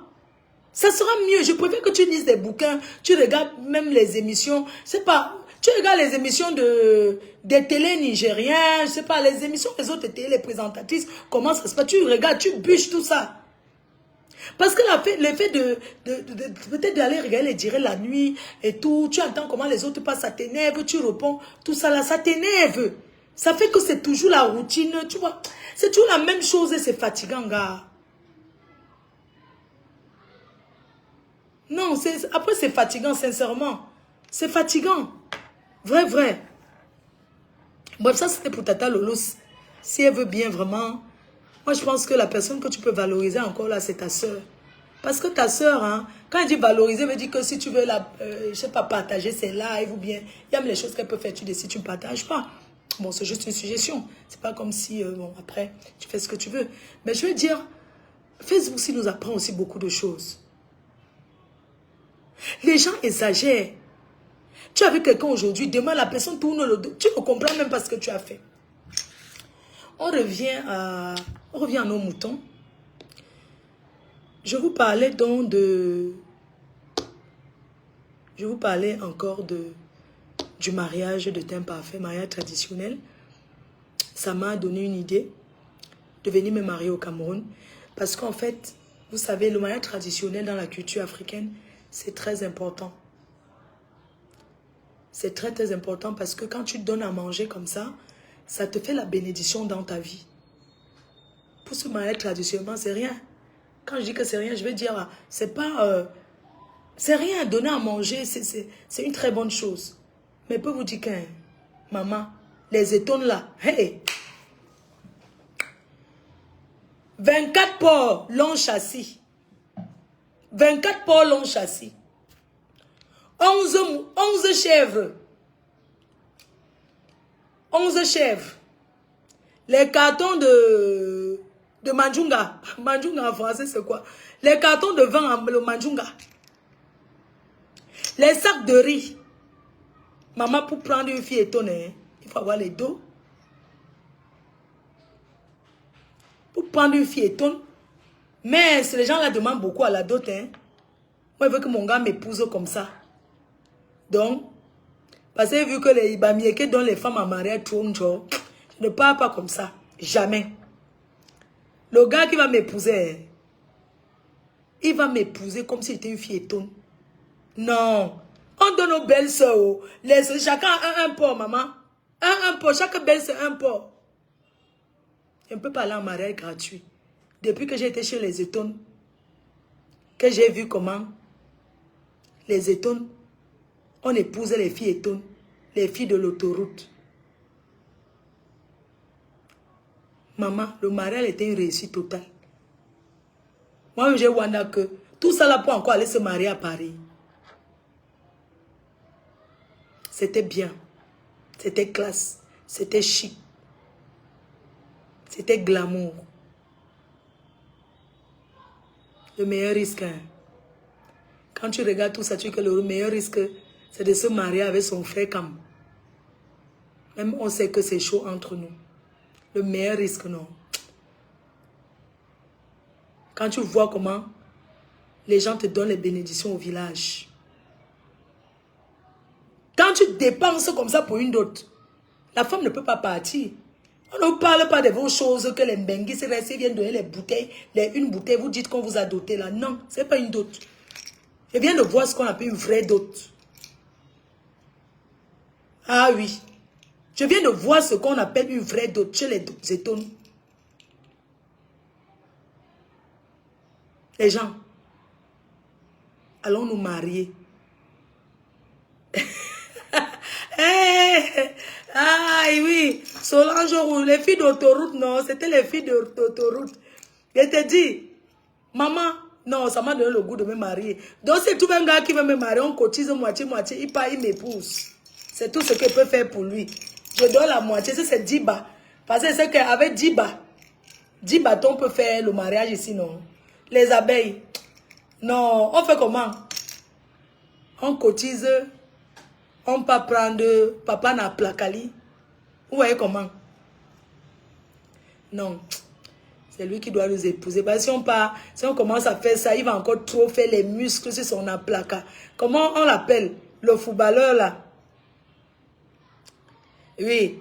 A: Ça sera mieux. Je préfère que tu lises des bouquins, tu regardes même les émissions. C'est pas... Tu regardes les émissions des télés nigériens, je sais pas, les émissions des autres télés, les présentatrices, comment ça se passe. Tu regardes, tu bûches tout ça. Parce que le fait de peut-être d'aller regarder les directs la nuit et tout, tu entends comment les autres passent, ça t'énerve, tu réponds, tout ça là, ça t'énerve. Ça fait que c'est toujours la routine, tu vois. C'est toujours la même chose et c'est fatigant, gars. Non, après c'est fatigant, sincèrement. C'est fatigant. Vrai, vrai. Bref, ça c'était pour Tata Lolo. Si elle veut bien vraiment, moi je pense que la personne que tu peux valoriser encore là, c'est ta soeur. Parce que ta soeur, hein, quand elle dit valoriser, elle veut dire que si tu veux je sais pas, partager ses lives ou bien, il y a même les choses qu'elle peut faire, tu décides, tu ne partages pas. Bon, c'est juste une suggestion. C'est pas comme si, bon, après, tu fais ce que tu veux. Mais je veux dire, Facebook aussi nous apprend aussi beaucoup de choses. Les gens exagèrent. Tu es avec quelqu'un aujourd'hui, demain la personne tourne le dos. Tu ne comprends même pas ce que tu as fait. On revient à nos moutons. Je vous parlais donc de Je vous parlais encore du mariage de teint parfait, mariage traditionnel. Ça m'a donné une idée de venir me marier au Cameroun. Parce qu'en fait, vous savez, le mariage traditionnel dans la culture africaine, c'est très important. C'est très très important parce que quand tu donnes à manger comme ça te fait la bénédiction dans ta vie. Pour ce mariage traditionnellement, c'est rien. Quand je dis que c'est rien, je veux dire, c'est pas... c'est rien, donner à manger, c'est une très bonne chose. Mais je peux vous dire que, maman, les étones là, hey, 24 porcs l'ont chassis. 24 porcs l'ont chassis. 11 chèvres. 11 chèvres. Les cartons de Manjunga. Manjunga en français, c'est quoi? Les cartons de vin en Manjunga. Les sacs de riz. Maman, pour prendre une fille étonnée, il faut avoir les dos. Pour prendre une fille étonne. Mais les gens là demandent beaucoup à la dot. Hein. Moi, je veux que mon gars m'épouse comme ça. Donc, parce que vu que les Ibamiéké donnent les femmes à marier trop, je ne parle pas comme ça. Jamais. Le gars qui va m'épouser, il va m'épouser comme si j'étais une fille étonne. Non. On donne aux belles soeurs. Chacun a un pot, maman. Un pot. Chaque belle soeur un pot. Je ne peux pas aller en mariage gratuit. Depuis que j'ai été chez les étonnes, que j'ai vu comment les étonnes, on épousait les filles étonnes, les filles de l'autoroute. Maman, le mariage était une réussite totale. Moi, j'ai wanda que tout ça là pour encore aller se marier à Paris. C'était bien. C'était classe. C'était chic. C'était glamour. Le meilleur risque. Hein. Quand tu regardes tout ça, tu dis que le meilleur risque, c'est de se marier avec son frère Cam. Même on sait que c'est chaud entre nous. Le meilleur risque, non. Quand tu vois comment les gens te donnent les bénédictions au village. Quand tu dépenses comme ça pour une dot, la femme ne peut pas partir. On ne parle pas de vos choses que les Mbenguis viennent donner les bouteilles, une bouteille, vous dites qu'on vous a doté là. Non, ce n'est pas une dot. Je viens de voir ce qu'on appelle une vraie dot. Ah oui. Je viens de voir ce qu'on appelle une vraie dot chez les étonnes. Les gens, allons nous marier. Ah oui, Solange, les filles d'autoroute, non, c'était les filles d'autoroute. Je te dis, maman, non, ça m'a donné le goût de me marier. Donc c'est tout un gars qui veut me marier, on cotise moitié-moitié, il part, il m'épouse. C'est tout ce qu'il peut faire pour lui. Je donne la moitié, c'est 10 bas. Parce que c'est qu'avec 10 bas, 10 bâtons peut faire le mariage ici, non. Les abeilles, non, on fait comment? On cotise. On peut prendre papa na placali. Vous voyez comment? Non. C'est lui qui doit nous épouser. Parce que si on commence à faire ça, il va encore trop faire les muscles sur son placa. Comment on l'appelle? Le footballeur là. Oui.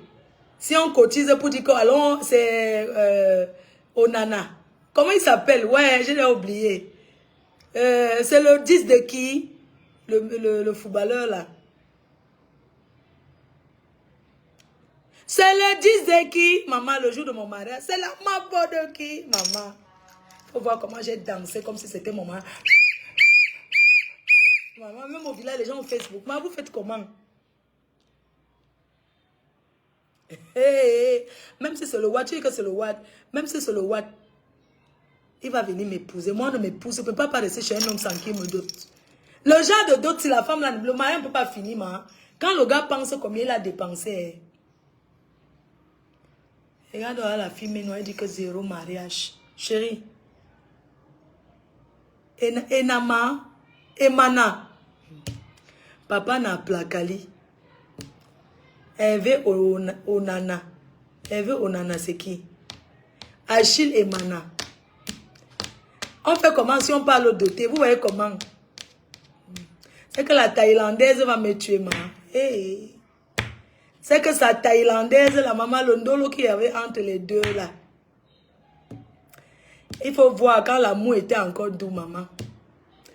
A: Si on cotise pour dire que alors c'est Onana. Comment il s'appelle? Ouais, je l'ai oublié. C'est le 10 de qui? Le footballeur là. C'est le 10 de qui, maman, le jour de mon mariage. C'est la mabo de qui, maman. Faut voir comment j'ai dansé comme si c'était mon mariage. Maman, même au village, les gens au Facebook. Maman, vous faites comment? Hey, même si c'est le Watt, tu dis que c'est le Watt. Même si c'est le Watt, il va venir m'épouser. Moi, on ne m'épouse. Je ne peux pas rester chez un homme sans qu'il me dote. Le genre de dot, si la femme, là, le mariage ne peut pas finir, maman. Quand le gars pense combien il a dépensé. Regarde la fille, maintenant, elle dit que 0 mariage. Chérie. Emana. Papa n'a placali. Hervé Onana. Hervé Onana, c'est qui? Achille Emana. On fait comment si on parle de doté? Vous voyez comment? C'est que la Thaïlandaise va me tuer, maman. Hey. C'est que sa Thaïlandaise, la maman Londolo qui y avait entre les deux là. Il faut voir quand l'amour était encore doux, maman.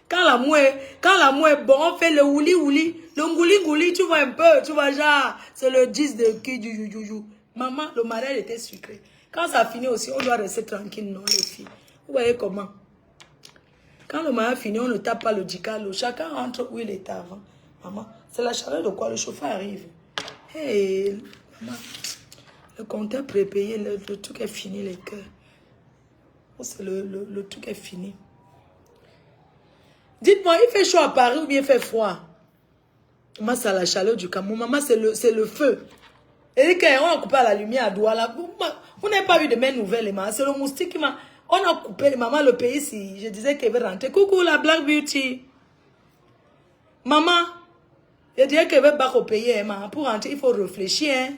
A: Quand l'amour est bon, on fait le ouli ouli, le ngouli ngouli, tu vois un peu, tu vois genre, c'est le 10 de qui du you. Maman, le mariage était sucré. Quand ça finit aussi, on doit rester tranquille, non les filles. Vous voyez comment? Quand le mariage finit, on ne tape pas le dicalo. Chacun rentre où il était avant. Maman, c'est la chaleur de quoi le chauffeur arrive. Hey, maman, le compteur prépayé, le truc est fini, les cœurs. C'est le truc est fini. Dites-moi, il fait chaud à Paris ou bien il fait froid? Maman, c'est la chaleur du Cameroun. Maman, c'est le feu. Et quand on a coupé la lumière à Douala, vous n'avez pas vu de mes nouvelles, maman. C'est le moustique qui m'a... On a coupé, maman, le pays, si je disais qu'elle veut rentrer. Coucou, la Black Beauty. Maman, je disais qu'elle veut pas au pays, hein, maman. Pour rentrer, il faut réfléchir. Hein.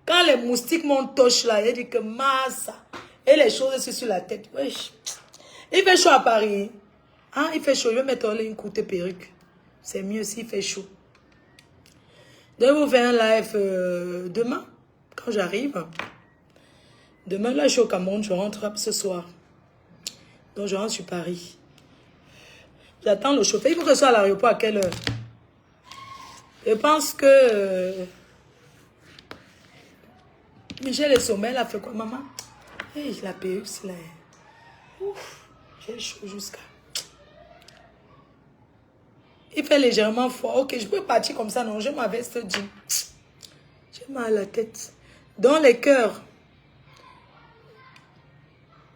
A: Quand les moustiques m'ont touché là, il dit que massa. Et les choses sont sur la tête. Wesh. Il fait chaud à Paris. Ah, il fait chaud. Je vais mettre une courte perruque. C'est mieux s'il fait chaud. Je vais vous faire un live demain, quand j'arrive. Demain, là, je suis au Cameroun. Je rentre ce soir. Donc, je rentre sur Paris. J'attends le chauffeur. Il faut que je sois à l'aéroport à quelle heure? Je pense que... Michel est sommeil. Elle a fait quoi, maman? Hey, la perruque, c'est là. Ouf, j'ai chaud jusqu'à... Il fait légèrement froid. Ok, je peux partir comme ça, non? Je ma veste jean. J'ai mal à la tête. Dans les cœurs.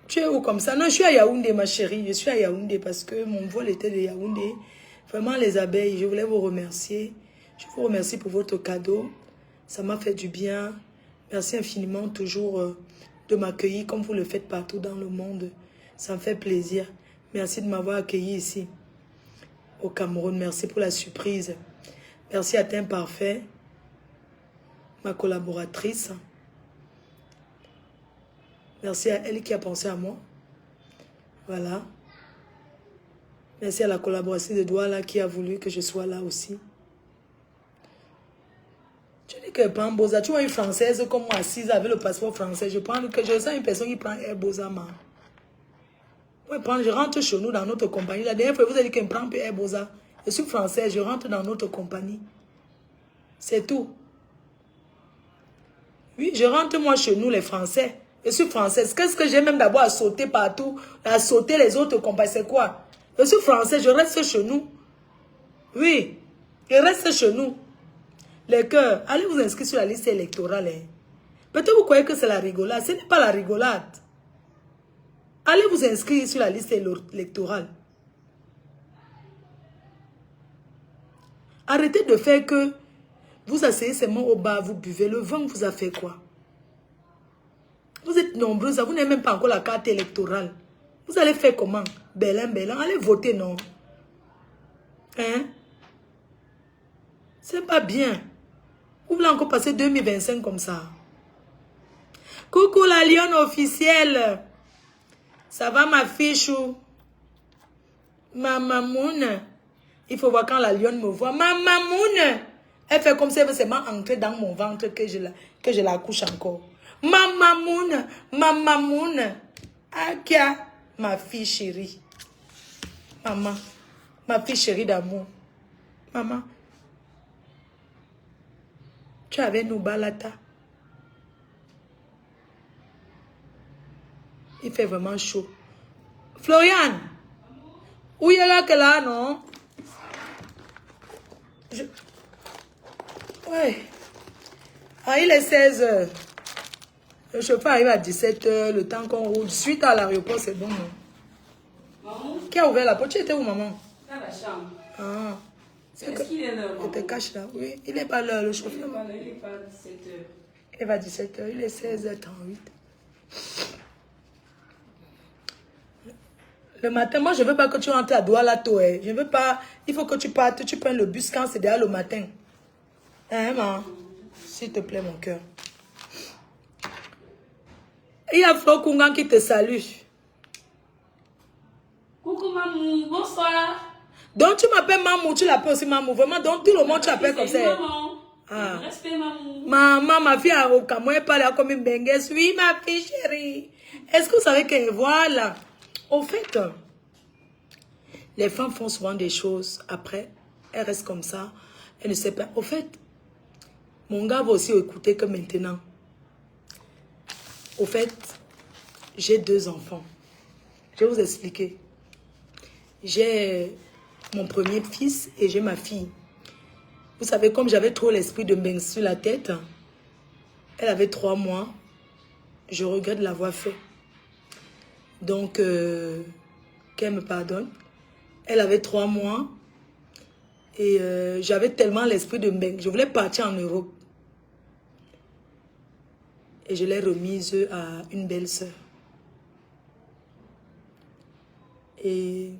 A: Tu es où comme ça? Non, je suis à Yaoundé, ma chérie. Je suis à Yaoundé parce que mon vol était de Yaoundé. Vraiment, les abeilles, je voulais vous remercier. Je vous remercie pour votre cadeau. Ça m'a fait du bien. Merci infiniment toujours de m'accueillir comme vous le faites partout dans le monde. Ça me fait plaisir. Merci de m'avoir accueilli ici au Cameroun. Merci pour la surprise. Merci à Teint Parfait, ma collaboratrice. Merci à elle qui a pensé à moi. Voilà. Merci à la collaboratrice de Douala qui a voulu que je sois là aussi. Tu dis que prend Boza. Tu vois une Française comme moi assise avec le passeport français. Je sens une personne qui prend Air Boza. Je rentre chez nous dans notre compagnie. La dernière fois, vous avez dit qu'elle prend Air Boza. Je suis française, je rentre dans notre compagnie. C'est tout. Oui, je rentre moi chez nous les Français. Je suis française. Qu'est-ce que j'ai même d'abord à sauter partout, à sauter les autres compagnies? C'est quoi? Je suis française, je reste chez nous. Oui, je reste chez nous. Les cœurs, allez vous inscrire sur la liste électorale. Hein. Peut-être vous croyez que c'est la rigolade. Ce n'est pas la rigolade. Allez vous inscrire sur la liste électorale. Arrêtez de faire que vous asseyez seulement au bar, vous buvez. Le vin vous a fait quoi? Vous êtes nombreux, vous n'avez même pas encore la carte électorale. Vous allez faire comment? Bélin, allez voter, non? Hein? C'est pas bien. Vous voulez encore passer 2025 comme ça? Coucou la lionne officielle. Ça va ma fichou? Ma mamoune. Il faut voir quand la lionne me voit. Ma mamoune. Elle fait comme si elle veut seulement entrer dans mon ventre que je la couche encore. Ma mamoune. Akia, ma fille chérie. Maman, ma fille chérie d'amour. Maman, tu avais nous balata. Il fait vraiment chaud. Florian, où est là que là, non? Ouais. Ah, il est 16 h. Le chauffeur arrive à 17 h, le temps qu'on roule. Suite à l'aéroport, c'est bon, non? Maman? Qui a ouvert la porte? Tu étais où, maman? Dans la chambre. Ah. Est-ce qu'il est là, maman? Il te cache là, oui. Il n'est pas là, le chauffeur. Il n'est pas 17 h. Il va à 17 h, il est 16 h 38. Le matin, moi, je ne veux pas que tu rentres à Douala Toé. Je ne veux pas. Il faut que tu partes, tu prennes le bus quand c'est déjà le matin. Hein, maman? S'il te plaît, mon cœur. Il y a Flo qui te salue.
B: Coucou, maman. Bonsoir.
A: Donc tu m'appelles Mamou, tu l'appelles aussi Mamou. Vraiment, donc tout le monde tu appelles comme ça.
B: Maman.
A: Ah.
B: Respect, Mamou.
A: Maman, ma fille a au Cameroun, elle parle comme une benguesse. Oui, ma fille chérie. Est-ce que vous savez que, voilà, au fait, les femmes font souvent des choses, après, elles restent comme ça, elles ne savent pas. Au fait, mon gars va aussi écouter que maintenant. Au fait, j'ai 2 enfants. Je vais vous expliquer. J'ai mon premier fils et j'ai ma fille. Vous savez, comme j'avais trop l'esprit de Mbeng sur la tête, elle avait 3 mois. Je regrette de l'avoir fait. Donc, qu'elle me pardonne. Elle avait 3 mois. Et j'avais tellement l'esprit de Mbeng. Je voulais partir en Europe. Et je l'ai remise à une belle-sœur. Et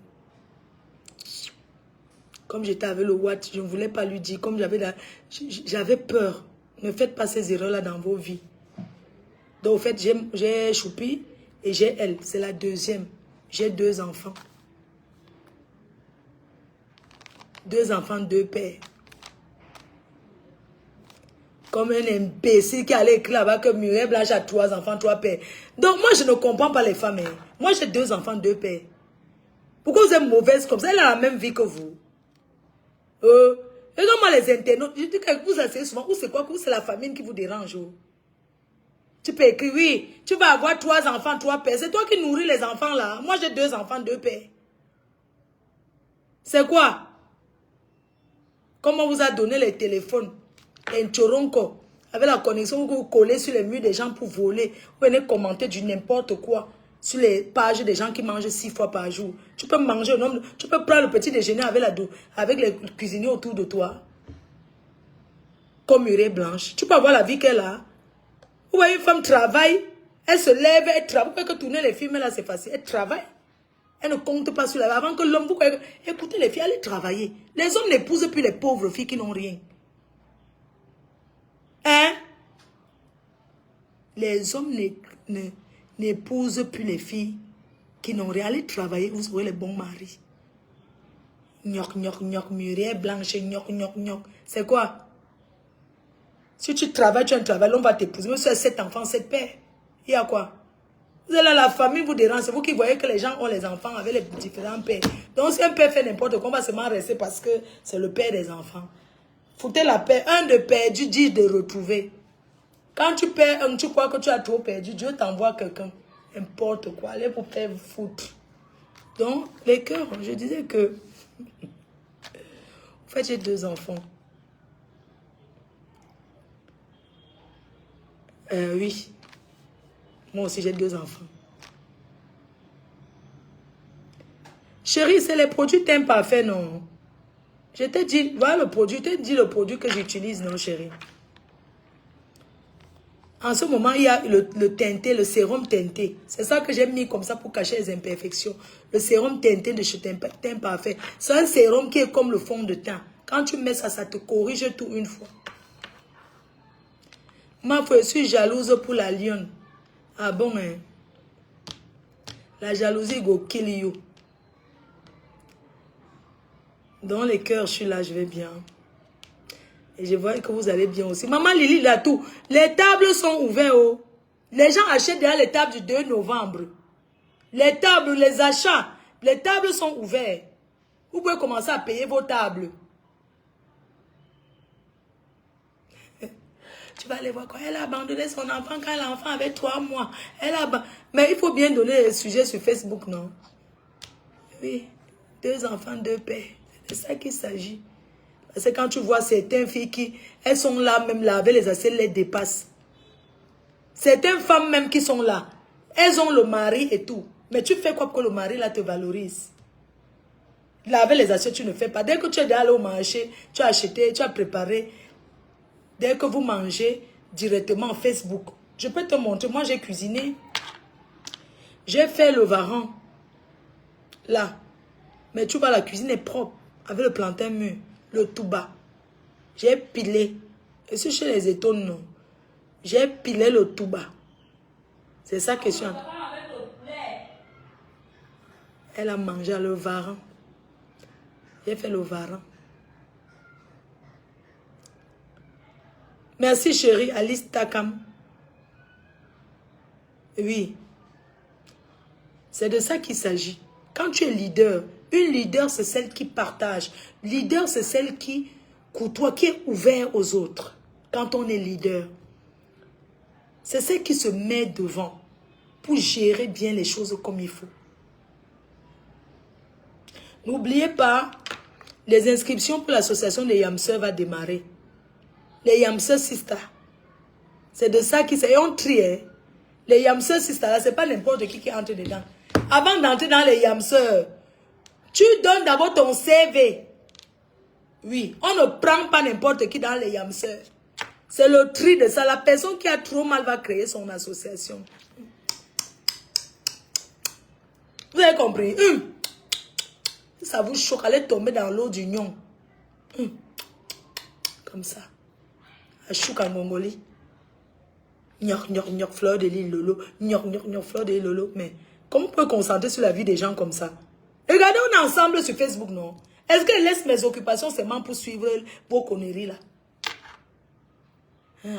A: comme j'étais avec le Watt, je ne voulais pas lui dire. Comme j'avais peur. Ne faites pas ces erreurs-là dans vos vies. Donc, au fait, j'ai Choupi et j'ai elle. C'est la deuxième. J'ai 2 enfants. 2 enfants, 2 pères. Comme un imbécile qui allait écrire là-bas que Muriel Blanche a 3 enfants, 3 pères. Donc, moi, je ne comprends pas les femmes. Hein. Moi, j'ai 2 enfants, 2 pères. Pourquoi vous êtes mauvaise comme ça? Elle a la même vie que vous. Et donc, moi, les internautes, je dis que vous asseyez souvent, ou c'est quoi? Ou c'est la famine qui vous dérange? Oh? Tu peux écrire, oui, tu vas avoir 3 enfants, 3 pères. C'est toi qui nourris les enfants là. Moi, j'ai 2 enfants, 2 pères. C'est quoi? Comment vous a donné les téléphones? Un choronko. Avec la connexion, vous collez sur les murs des gens pour voler. Vous venez commenter du n'importe quoi. Sur les pages des gens qui mangent 6 fois par jour. Tu peux manger au nombre. Tu peux prendre le petit déjeuner avec les cuisiniers autour de toi. Comme Muriel Blanche. Tu peux avoir la vie qu'elle a. Vous voyez, une femme travaille. Elle se lève, elle travaille. Vous voyez que tourner les films là, c'est facile. Elle travaille. Elle ne compte pas sur la vie. Avant que l'homme, vous voyez, écoutez les filles, allez travailler. Les hommes n'épousent plus les pauvres filles qui n'ont rien. Hein? Les hommes n'épousent plus les filles qui n'ont rien. Allez travailler, vous aurez les bons maris. Gnoc, gnoc, gnoc, Muriel Blanche, gnoc, gnoc, gnoc. C'est quoi? Si tu travailles, tu as un travail, l'homme va t'épouser. Même si tu as 7 enfants, 7 pères. Il y a quoi? Vous êtes là, la famille vous dérange. C'est vous qui voyez que les gens ont les enfants avec les différents pères. Donc si un père fait n'importe quoi, on va seulement rester parce que c'est le père des enfants. Foutez la paix. Un de perdu, 10 de retrouver. Quand tu perds un, tu crois que tu as trop perdu, Dieu t'envoie quelqu'un. N'importe quoi. Allez pour faire foutre. Donc, les cœurs, je disais que... En fait, j'ai 2 enfants. Oui. Moi aussi, j'ai 2 enfants. Chérie, c'est les produits teint parfait, non? Je t'ai dit, voilà le produit, je t'ai dit le produit que j'utilise, non, chérie? En ce moment, il y a le teinté, le sérum teinté. C'est ça que j'ai mis comme ça pour cacher les imperfections. Le sérum teinté de chez Teint Parfait. C'est un sérum qui est comme le fond de teint. Quand tu mets ça, ça te corrige tout une fois. Ma foi, je suis jalouse pour la lionne. Ah bon, hein? La jalousie go kill you. Dans les cœurs, je suis là, je vais bien. Et je vois que vous allez bien aussi. Maman Lily, là tout. Les tables sont ouvertes. Oh. Les gens achètent déjà les tables du 2 novembre. Les tables, les achats, les tables sont ouvertes. Vous pouvez commencer à payer vos tables. Tu vas aller voir quoi. Elle a abandonné son enfant quand l'enfant avait 3 mois. Mais il faut bien donner les sujets sur Facebook, non? Oui. 2 enfants, 2 pères. C'est de ça qu'il s'agit. Parce que quand tu vois certaines filles qui, elles sont là, même laver les assiettes les dépassent. Certaines femmes même qui sont là, elles ont le mari et tout. Mais tu fais quoi pour que le mari là te valorise? Laver les assiettes, tu ne fais pas. Dès que tu es allé au marché, tu as acheté, tu as préparé. Dès que vous mangez directement Facebook, je peux te montrer. Moi, j'ai cuisiné. J'ai fait le varan. Là. Mais tu vois, la cuisine est propre. Avec le plantain mûr. Le tout bas. J'ai pilé. Et si chez les étonnes, non. J'ai pilé le tout bas. C'est ça que je suis en train. Elle a mangé le varan. J'ai fait le varan. Merci chérie, Alice Takam. Oui. C'est de ça qu'il s'agit. Quand tu es leader, une leader, c'est celle qui partage. Leader, c'est celle qui côtoie, qui est ouvert aux autres. Quand on est leader, c'est celle qui se met devant pour gérer bien les choses comme il faut. N'oubliez pas, les inscriptions pour l'association des Yamseurs va démarrer. Les Yamseurs Sista. C'est de ça qu'il s'agit. On trie. Hein? Les Yamseurs Sista, là, c'est pas n'importe qui entre dedans. Avant d'entrer dans les Yamseurs, tu donnes d'abord ton CV. Oui, on ne prend pas n'importe qui dans les Yamseurs. C'est le tri de ça. La personne qui a trop mal va créer son association. Vous avez compris? Ça vous choque, allez tomber dans l'eau d'union. Comme ça. À chouk en Mongolie. Gnoc, gnoc, gnoc, fleur de l'île Lolo. Gnoc, gnoc, gnoc, fleur de l'île Lolo. Mais comment on peut concentrer sur la vie des gens comme ça? Regardez, on est ensemble sur Facebook, non? Est-ce que je laisse mes occupations seulement pour suivre vos conneries là?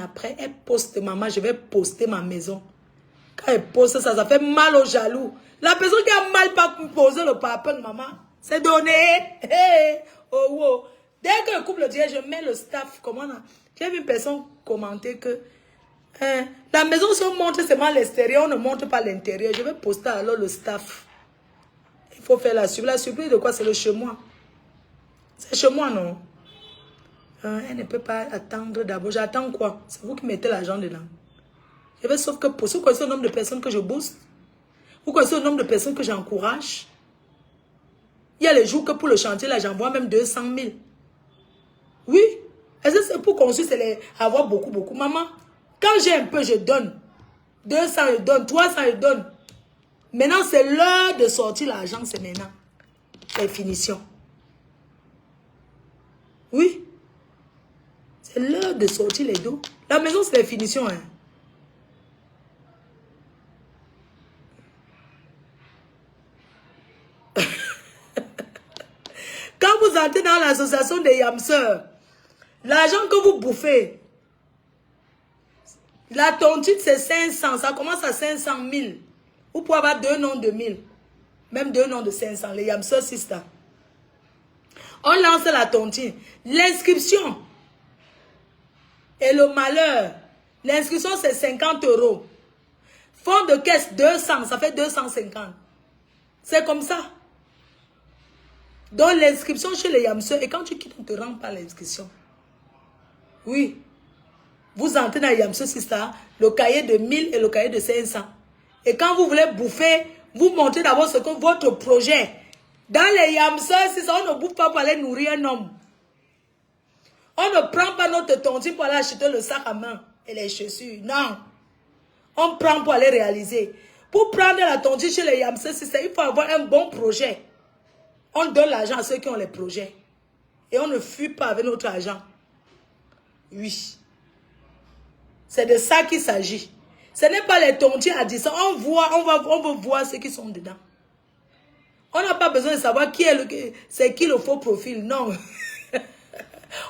A: Après, elle poste maman, je vais poster ma maison. Quand elle poste ça, ça fait mal aux jaloux. La personne qui a mal pas posé le papa, maman, c'est donné. Hey, oh, oh. Dès que le couple dit, je mets le staff. Comment là? J'ai vu une personne commenter que la maison, si on montre seulement l'extérieur, on ne montre pas l'intérieur. Je vais poster alors le staff. Il faut faire la surprise. La surprise de quoi? C'est le chez moi. C'est chez moi, non? Elle ne peut pas attendre d'abord. J'attends quoi? C'est vous qui mettez l'argent dedans. Je vais sauf que pour vous connaissez le nombre de personnes que je booste. Vous connaissez le nombre de personnes que j'encourage. Il y a les jours que pour le chantier, là, j'envoie même 200 000. Oui. Est-ce que c'est pour construire, c'est avoir beaucoup, beaucoup. Maman, quand j'ai un peu, je donne. 200, je donne. 300, je donne. Maintenant, c'est l'heure de sortir l'argent, c'est maintenant. C'est finition. Oui. C'est l'heure de sortir les dos. La maison, c'est la finition. Hein. Quand vous entrez dans l'association des Yamseurs, l'argent que vous bouffez, la tontine, c'est 500. Ça commence à 500 000. Vous pouvez avoir 2 noms de 1000. Même 2 noms de 500. Les Yamseurs Sista. On lance la tontine. L'inscription et le malheur. L'inscription, c'est 50 €. Fonds de caisse, 200. Ça fait 250. C'est comme ça. Donc, l'inscription chez les Yamseurs, et quand tu quittes, on ne te rend pas l'inscription. Oui. Vous entrez dans les Yamseurs Sista, le cahier de 1000 et le cahier de 500. Et quand vous voulez bouffer, vous montrez d'abord ce que votre projet. Dans les Yamseurs Sista, on ne bouffe pas pour aller nourrir un homme. On ne prend pas notre tontine pour aller acheter le sac à main et les chaussures. Non. On prend pour aller réaliser. Pour prendre la tontine chez les Yamseurs Sista, il faut avoir un bon projet. On donne l'argent à ceux qui ont les projets. Et on ne fuit pas avec notre argent. Oui. C'est de ça qu'il s'agit. Ce n'est pas les tontines à 10 ans. On veut voir ceux qui sont dedans. On n'a pas besoin de savoir c'est qui le faux profil. Non.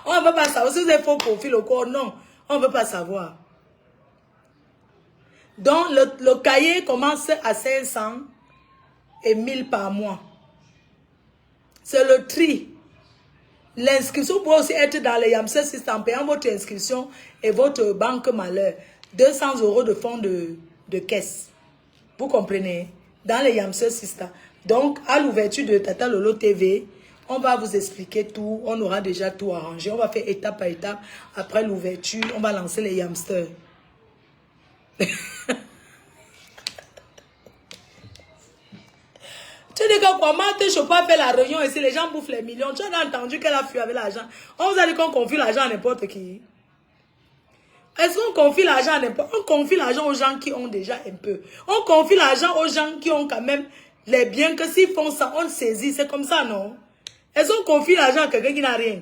A: On ne veut pas savoir si c'est faux profil ou quoi. Non. On ne veut pas savoir. Donc, le cahier commence à 500 et 1000 par mois. C'est le tri. L'inscription peut aussi être dans les Yamseurs Sista en payant votre inscription et votre banque malheur. 200 € de fonds de caisse. Vous comprenez? Dans les Yamseurs Sista. Donc, à l'ouverture de Tata Lolo TV, on va vous expliquer tout. On aura déjà tout arrangé. On va faire étape par étape. Après l'ouverture, on va lancer les Yamsters. Tu dis que comment je peux pas faire la réunion ici, les gens bouffent les millions. Tu as entendu qu'elle a fui avec l'argent. On vous a dit qu'on confie l'argent à n'importe qui. Est-ce qu'on confie l'argent à n'importe qui? On confie l'argent aux gens qui ont déjà un peu. On confie l'argent aux gens qui ont quand même les biens que s'ils font ça, on saisit. C'est comme ça, non? Est-ce qu'on confie l'argent à quelqu'un qui n'a rien?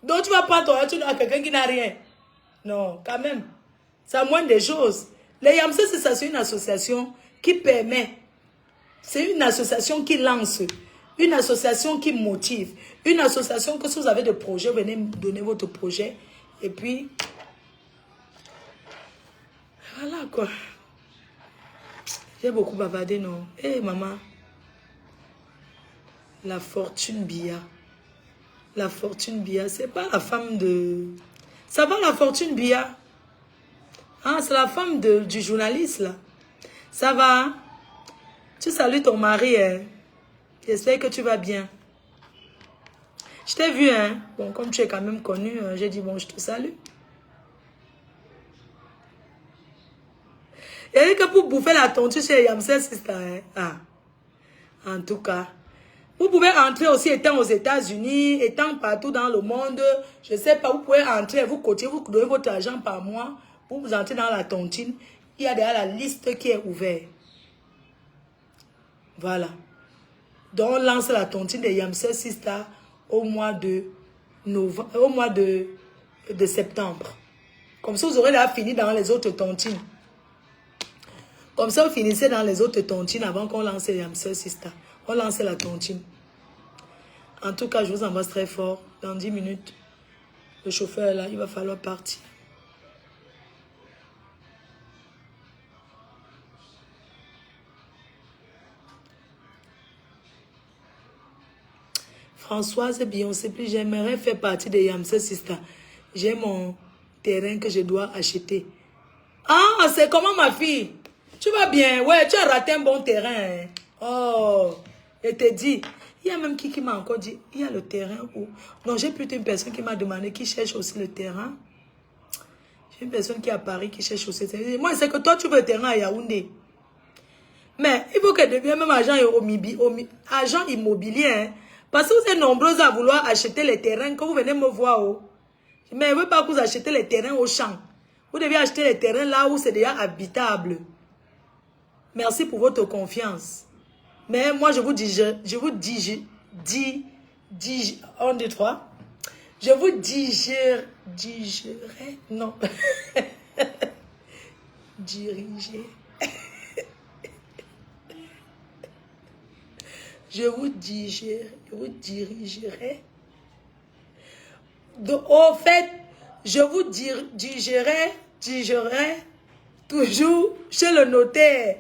A: Donc tu vas pas toi, tu à quelqu'un qui n'a rien. Non, quand même. C'est moins des choses. Les Yamseurs, c'est une association qui permet. C'est une association qui lance Une association qui motive. Une association que si vous avez des projets, venez donner votre projet. Et puis, voilà quoi. J'ai beaucoup bavardé, non? Hé, maman. La Fortune Bia. La Fortune Bia, c'est pas la femme de... Ça va, la Fortune Bia? Ah, c'est la femme du journaliste, là. Ça va? Tu salues ton mari, hein? J'espère que tu vas bien. Je t'ai vu, hein? Bon, comme tu es quand même connu, j'ai dit, bon, je te salue. Et que pour bouffer la tontue chez Yamsel Sister, hein? Ah, en tout cas. Vous pouvez entrer aussi étant aux États-Unis, étant partout dans le monde. Je ne sais pas, vous pouvez entrer, vous cotiez, vous donnez votre argent par mois pour vous entrer dans la tontine. Il y a déjà la liste qui est ouverte. Voilà. Donc, on lance la tontine de Yamsel Sister au mois de novembre, au mois de septembre. Comme ça, vous aurez déjà fini dans les autres tontines. Comme ça, vous finissez dans les autres tontines avant qu'on lance Yamsel Sister. On lance la tontine. En tout cas, je vous embrasse très fort. Dans 10 minutes, le chauffeur est là, il va falloir partir. Françoise Beyoncé, plus j'aimerais faire partie de Yamsel Sister. J'ai mon terrain que je dois acheter. Ah, c'est comment ma fille? Tu vas bien? Ouais, tu as raté un bon terrain. Hein? Oh, je te dis. Il y a même qui m'a encore dit, il y a le terrain où... Non, j'ai plutôt une personne qui m'a demandé, qui cherche aussi le terrain. J'ai une personne qui est à Paris, qui cherche aussi le terrain. Moi, c'est que toi, tu veux le terrain à Yaoundé. Mais il faut qu'elle devienne même agent immobilier. Hein? Parce que vous êtes nombreux à vouloir acheter les terrains, quand vous venez me voir. Oh. Mais je ne veux pas que vous achetez les terrains au champ. Vous devez acheter les terrains là où c'est déjà habitable. Merci pour votre confiance. Mais moi, je vous dis, on dit trois. Je vous digérer, non. Diriger. Je vous dirigerai. Donc, au fait, je vous dirigerai toujours chez le notaire.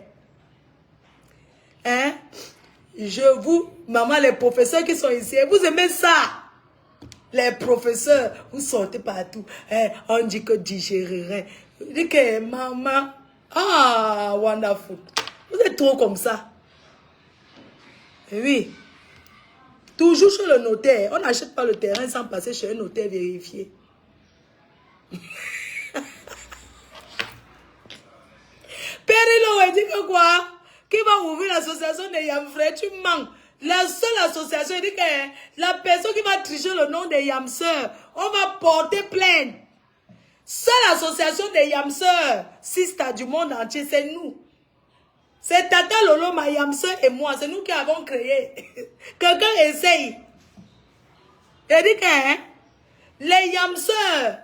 A: Hein? Maman, les professeurs qui sont ici, vous aimez ça? Les professeurs, vous sortez partout. Hein? On dit que digérerait. On dit que maman, ah, wonderful. Vous êtes trop comme ça. Oui. Toujours chez le notaire. On n'achète pas le terrain sans passer chez un notaire vérifié. Périlo, il dit que quoi? Qui va ouvrir l'association de Yamfrère? Tu manques. La seule association, il dit que la personne qui va tricher le nom de Yamseur, on va porter plainte. Seule association de Yamseur, Sister du monde entier, c'est nous. C'est Tata Lolo, ma Yamseur et moi. C'est nous qui avons créé. Quelqu'un essaye. Il dit que hein, les Yamseurs,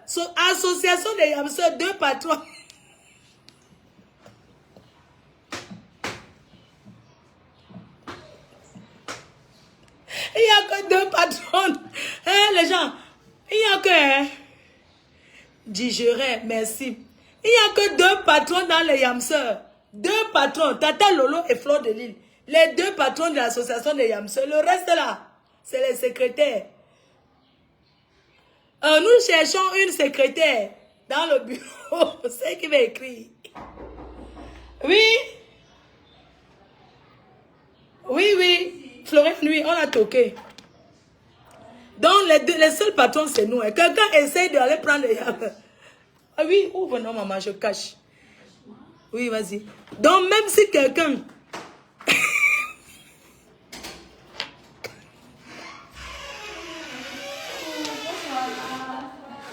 A: association de Yamseurs, 2 patrons. Il n'y a que 2 patrons. Hein, les gens, il n'y a que... Hein, digérer, merci. Il n'y a que 2 patrons dans les Yamseurs. 2 patrons, Tata Lolo et Fleur de Lille. Les 2 patrons de l'association des Yamseurs. Le reste là, c'est les secrétaires. Nous cherchons une secrétaire dans le bureau. C'est qui va écrire. Oui. Oui, oui. Florent, lui, on a toqué. Donc, les seuls patrons, c'est nous. Hein. Quelqu'un essaye d'aller prendre les Yamseurs. Ah oui, ouvre, non, maman, je cache. Oui, vas-y. Donc, même si quelqu'un...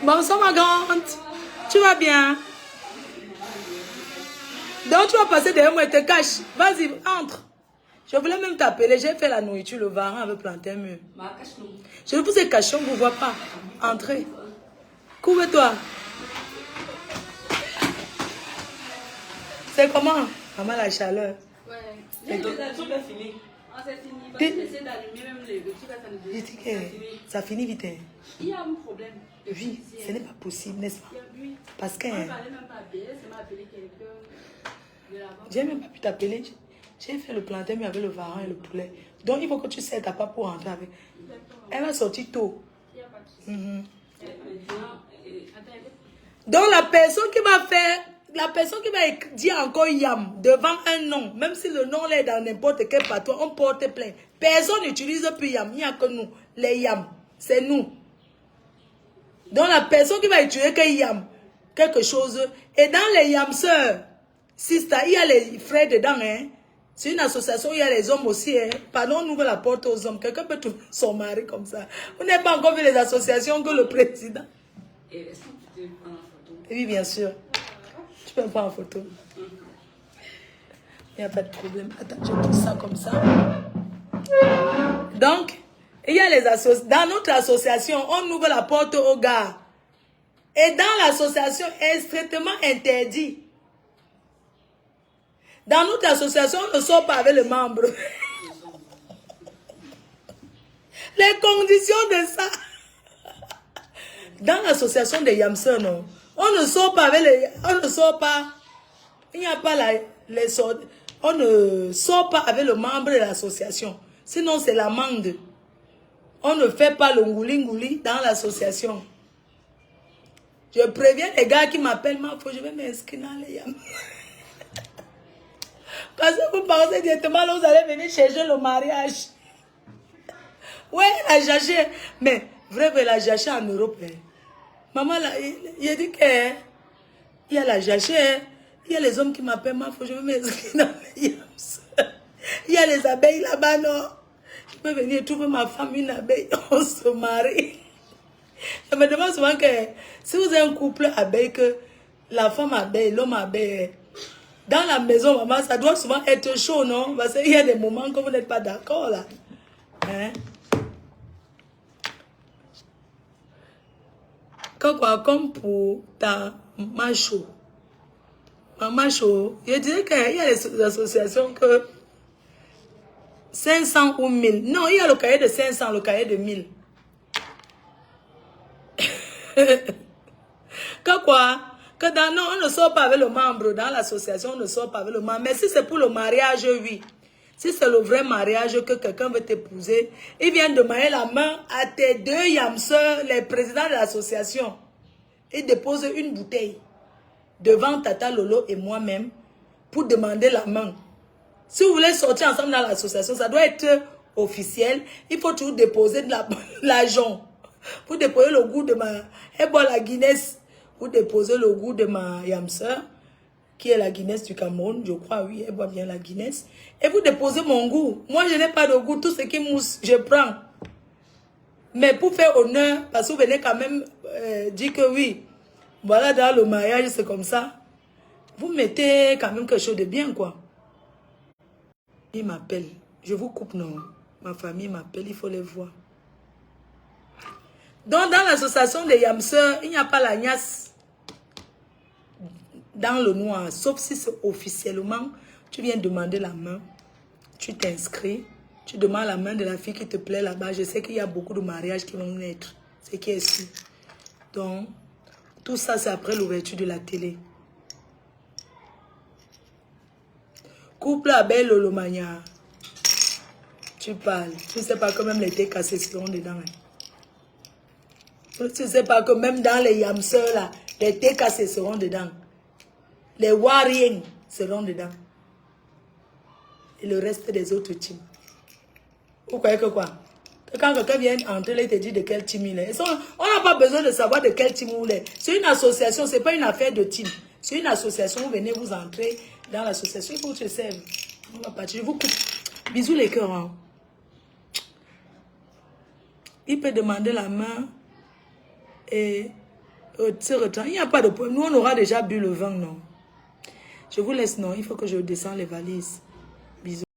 A: Bonsoir, ma grande. Tu vas bien? Donc, tu vas passer derrière moi et te caches. Vas-y, entre. Je voulais même t'appeler. J'ai fait la nourriture. Le varan avait planté un mur. Je vous ai caché, on ne vous voit pas. Entrez. Couvre-toi. C'est comment? Maman, la chaleur.
B: Ouais. J'ai déjà fini. c'est fini. Parce que j'essaie d'allumer même les trucs à
A: Je dis que ça finit vite. Hein.
B: Il y a un problème.
A: Oui, ce n'est pas possible, n'est-ce pas?
B: Oui.
A: Parce que...
B: On ne parlait même pas appeler, c'est m'a appelé quelqu'un de là-bas.
A: J'ai même pas pu t'appeler. J'ai fait le plantain, mais avec le varan et le poulet. Donc, il faut que tu sais ta part pour rentrer avec. Elle va sortir tôt.
B: Il n'y a pas de souci.
A: Donc, la personne qui va faire... La personne qui va dire encore yam devant un nom, même si le nom est dans n'importe quel patois, on porte plainte. Personne n'utilise plus yam. Il n'y a que nous. Les yam, c'est nous. Donc, la personne qui va utiliser que yam, quelque chose. Et dans les yamseurs, sister, il y a les frères dedans. Hein. C'est une association, il y a les hommes aussi. Hein. Pardon, on ouvre la porte aux hommes. Quelqu'un peut trouver son mari comme ça. Vous n'avez pas encore vu les associations que le président.
B: Et est-ce que tu te prends en photo?
A: Oui, bien sûr. Tu peux me prendre en photo. Il n'y a pas de problème. Attends, je pousse ça comme ça. Donc, il y a les associations. Dans notre association, on ouvre la porte aux gars. Et dans l'association, est strictement interdit. Dans notre association, on ne sort pas avec le membre. Les conditions de ça. Dans l'association des Yamseurs, non. On ne sort pas avec les... On ne sort pas... Il n'y a pas les sorts. On ne sort pas avec le membre de l'association. Sinon, c'est l'amende. On ne fait pas le ngouli-ngouli dans l'association. Je préviens les gars qui m'appellent, je vais m'inscrire dans les Yam. Parce que vous pensez directement, là, vous allez venir chercher le mariage. Ouais, la cherché. Mais, vrai, la cherché en Europe. Hein. Maman, là, il a dit que il y a la cherché. Il y a les hommes qui m'appellent, je vais m'inscrire dans les Yams. Il y a les abeilles là-bas, non. Je peux venir trouver ma femme, une abeille, on se marie. Je me demande souvent que si vous avez un couple abeille, que la femme abeille, l'homme abeille, dans la maison, maman, ça doit souvent être chaud, non? Parce qu'il y a des moments que vous n'êtes pas d'accord, là. Hein? Comme pour ta macho. Ma macho, je dirais qu'il y a des associations que 500 ou 1000. Non, il y a le cahier de 500, le cahier de 1000. Que quoi? Que dans, non, on ne sort pas avec le membre. Dans l'association, on ne sort pas avec le membre. Mais si c'est pour le mariage, oui. Si c'est le vrai mariage que quelqu'un veut t'épouser, il vient demander la main à tes deux yamseurs, les présidents de l'association. Il dépose une bouteille devant Tata Lolo et moi-même pour demander la main. Si vous voulez sortir ensemble dans l'association, ça doit être officiel. Il faut toujours déposer de l'argent. Vous déposez le goût de ma... Elle boit la Guinness. Vous déposez le goût de ma yamseur, qui est la Guinness du Cameroun. Je crois, oui, elle boit bien la Guinness. Et vous déposez mon goût. Moi, je n'ai pas de goût. Tout ce qui mousse, je prends. Mais pour faire honneur, parce que vous venez quand même dire que oui, voilà, dans le mariage, c'est comme ça. Vous mettez quand même quelque chose de bien, quoi. Il m'appelle. Je vous coupe, non. Ma famille m'appelle, il faut les voir. Donc, dans l'association des yamseurs, il n'y a pas la gnasse dans le noir. Sauf si c'est officiellement, tu viens demander la main. Tu t'inscris. Tu demandes la main de la fille qui te plaît là-bas. Je sais qu'il y a beaucoup de mariages qui vont naître. C'est qui est sûr. Donc, tout ça, c'est après l'ouverture de la télé. Couple à belle Lolomania. Tu parles. Tu ne sais pas que même les thés cassés seront dedans. Hein. Tu ne sais pas que même dans les yamseurs, là, les thés cassés seront dedans. Les warriors seront dedans. Et le reste des autres teams. Vous croyez que quoi? Que quand quelqu'un vient entrer, il te dit de quel team il est. On n'a pas besoin de savoir de quel team il est. C'est une association, ce n'est pas une affaire de team. C'est une association, vous venez vous entrer dans l'association, il faut que tu serves. On va partir. Je vous coupe. Bisous les cœurs. Hein. Il peut demander la main et se retirer. Il n'y a pas de problème. Nous, on aura déjà bu le vin, non? Je vous laisse, non? Il faut que je descende les valises. Bisous.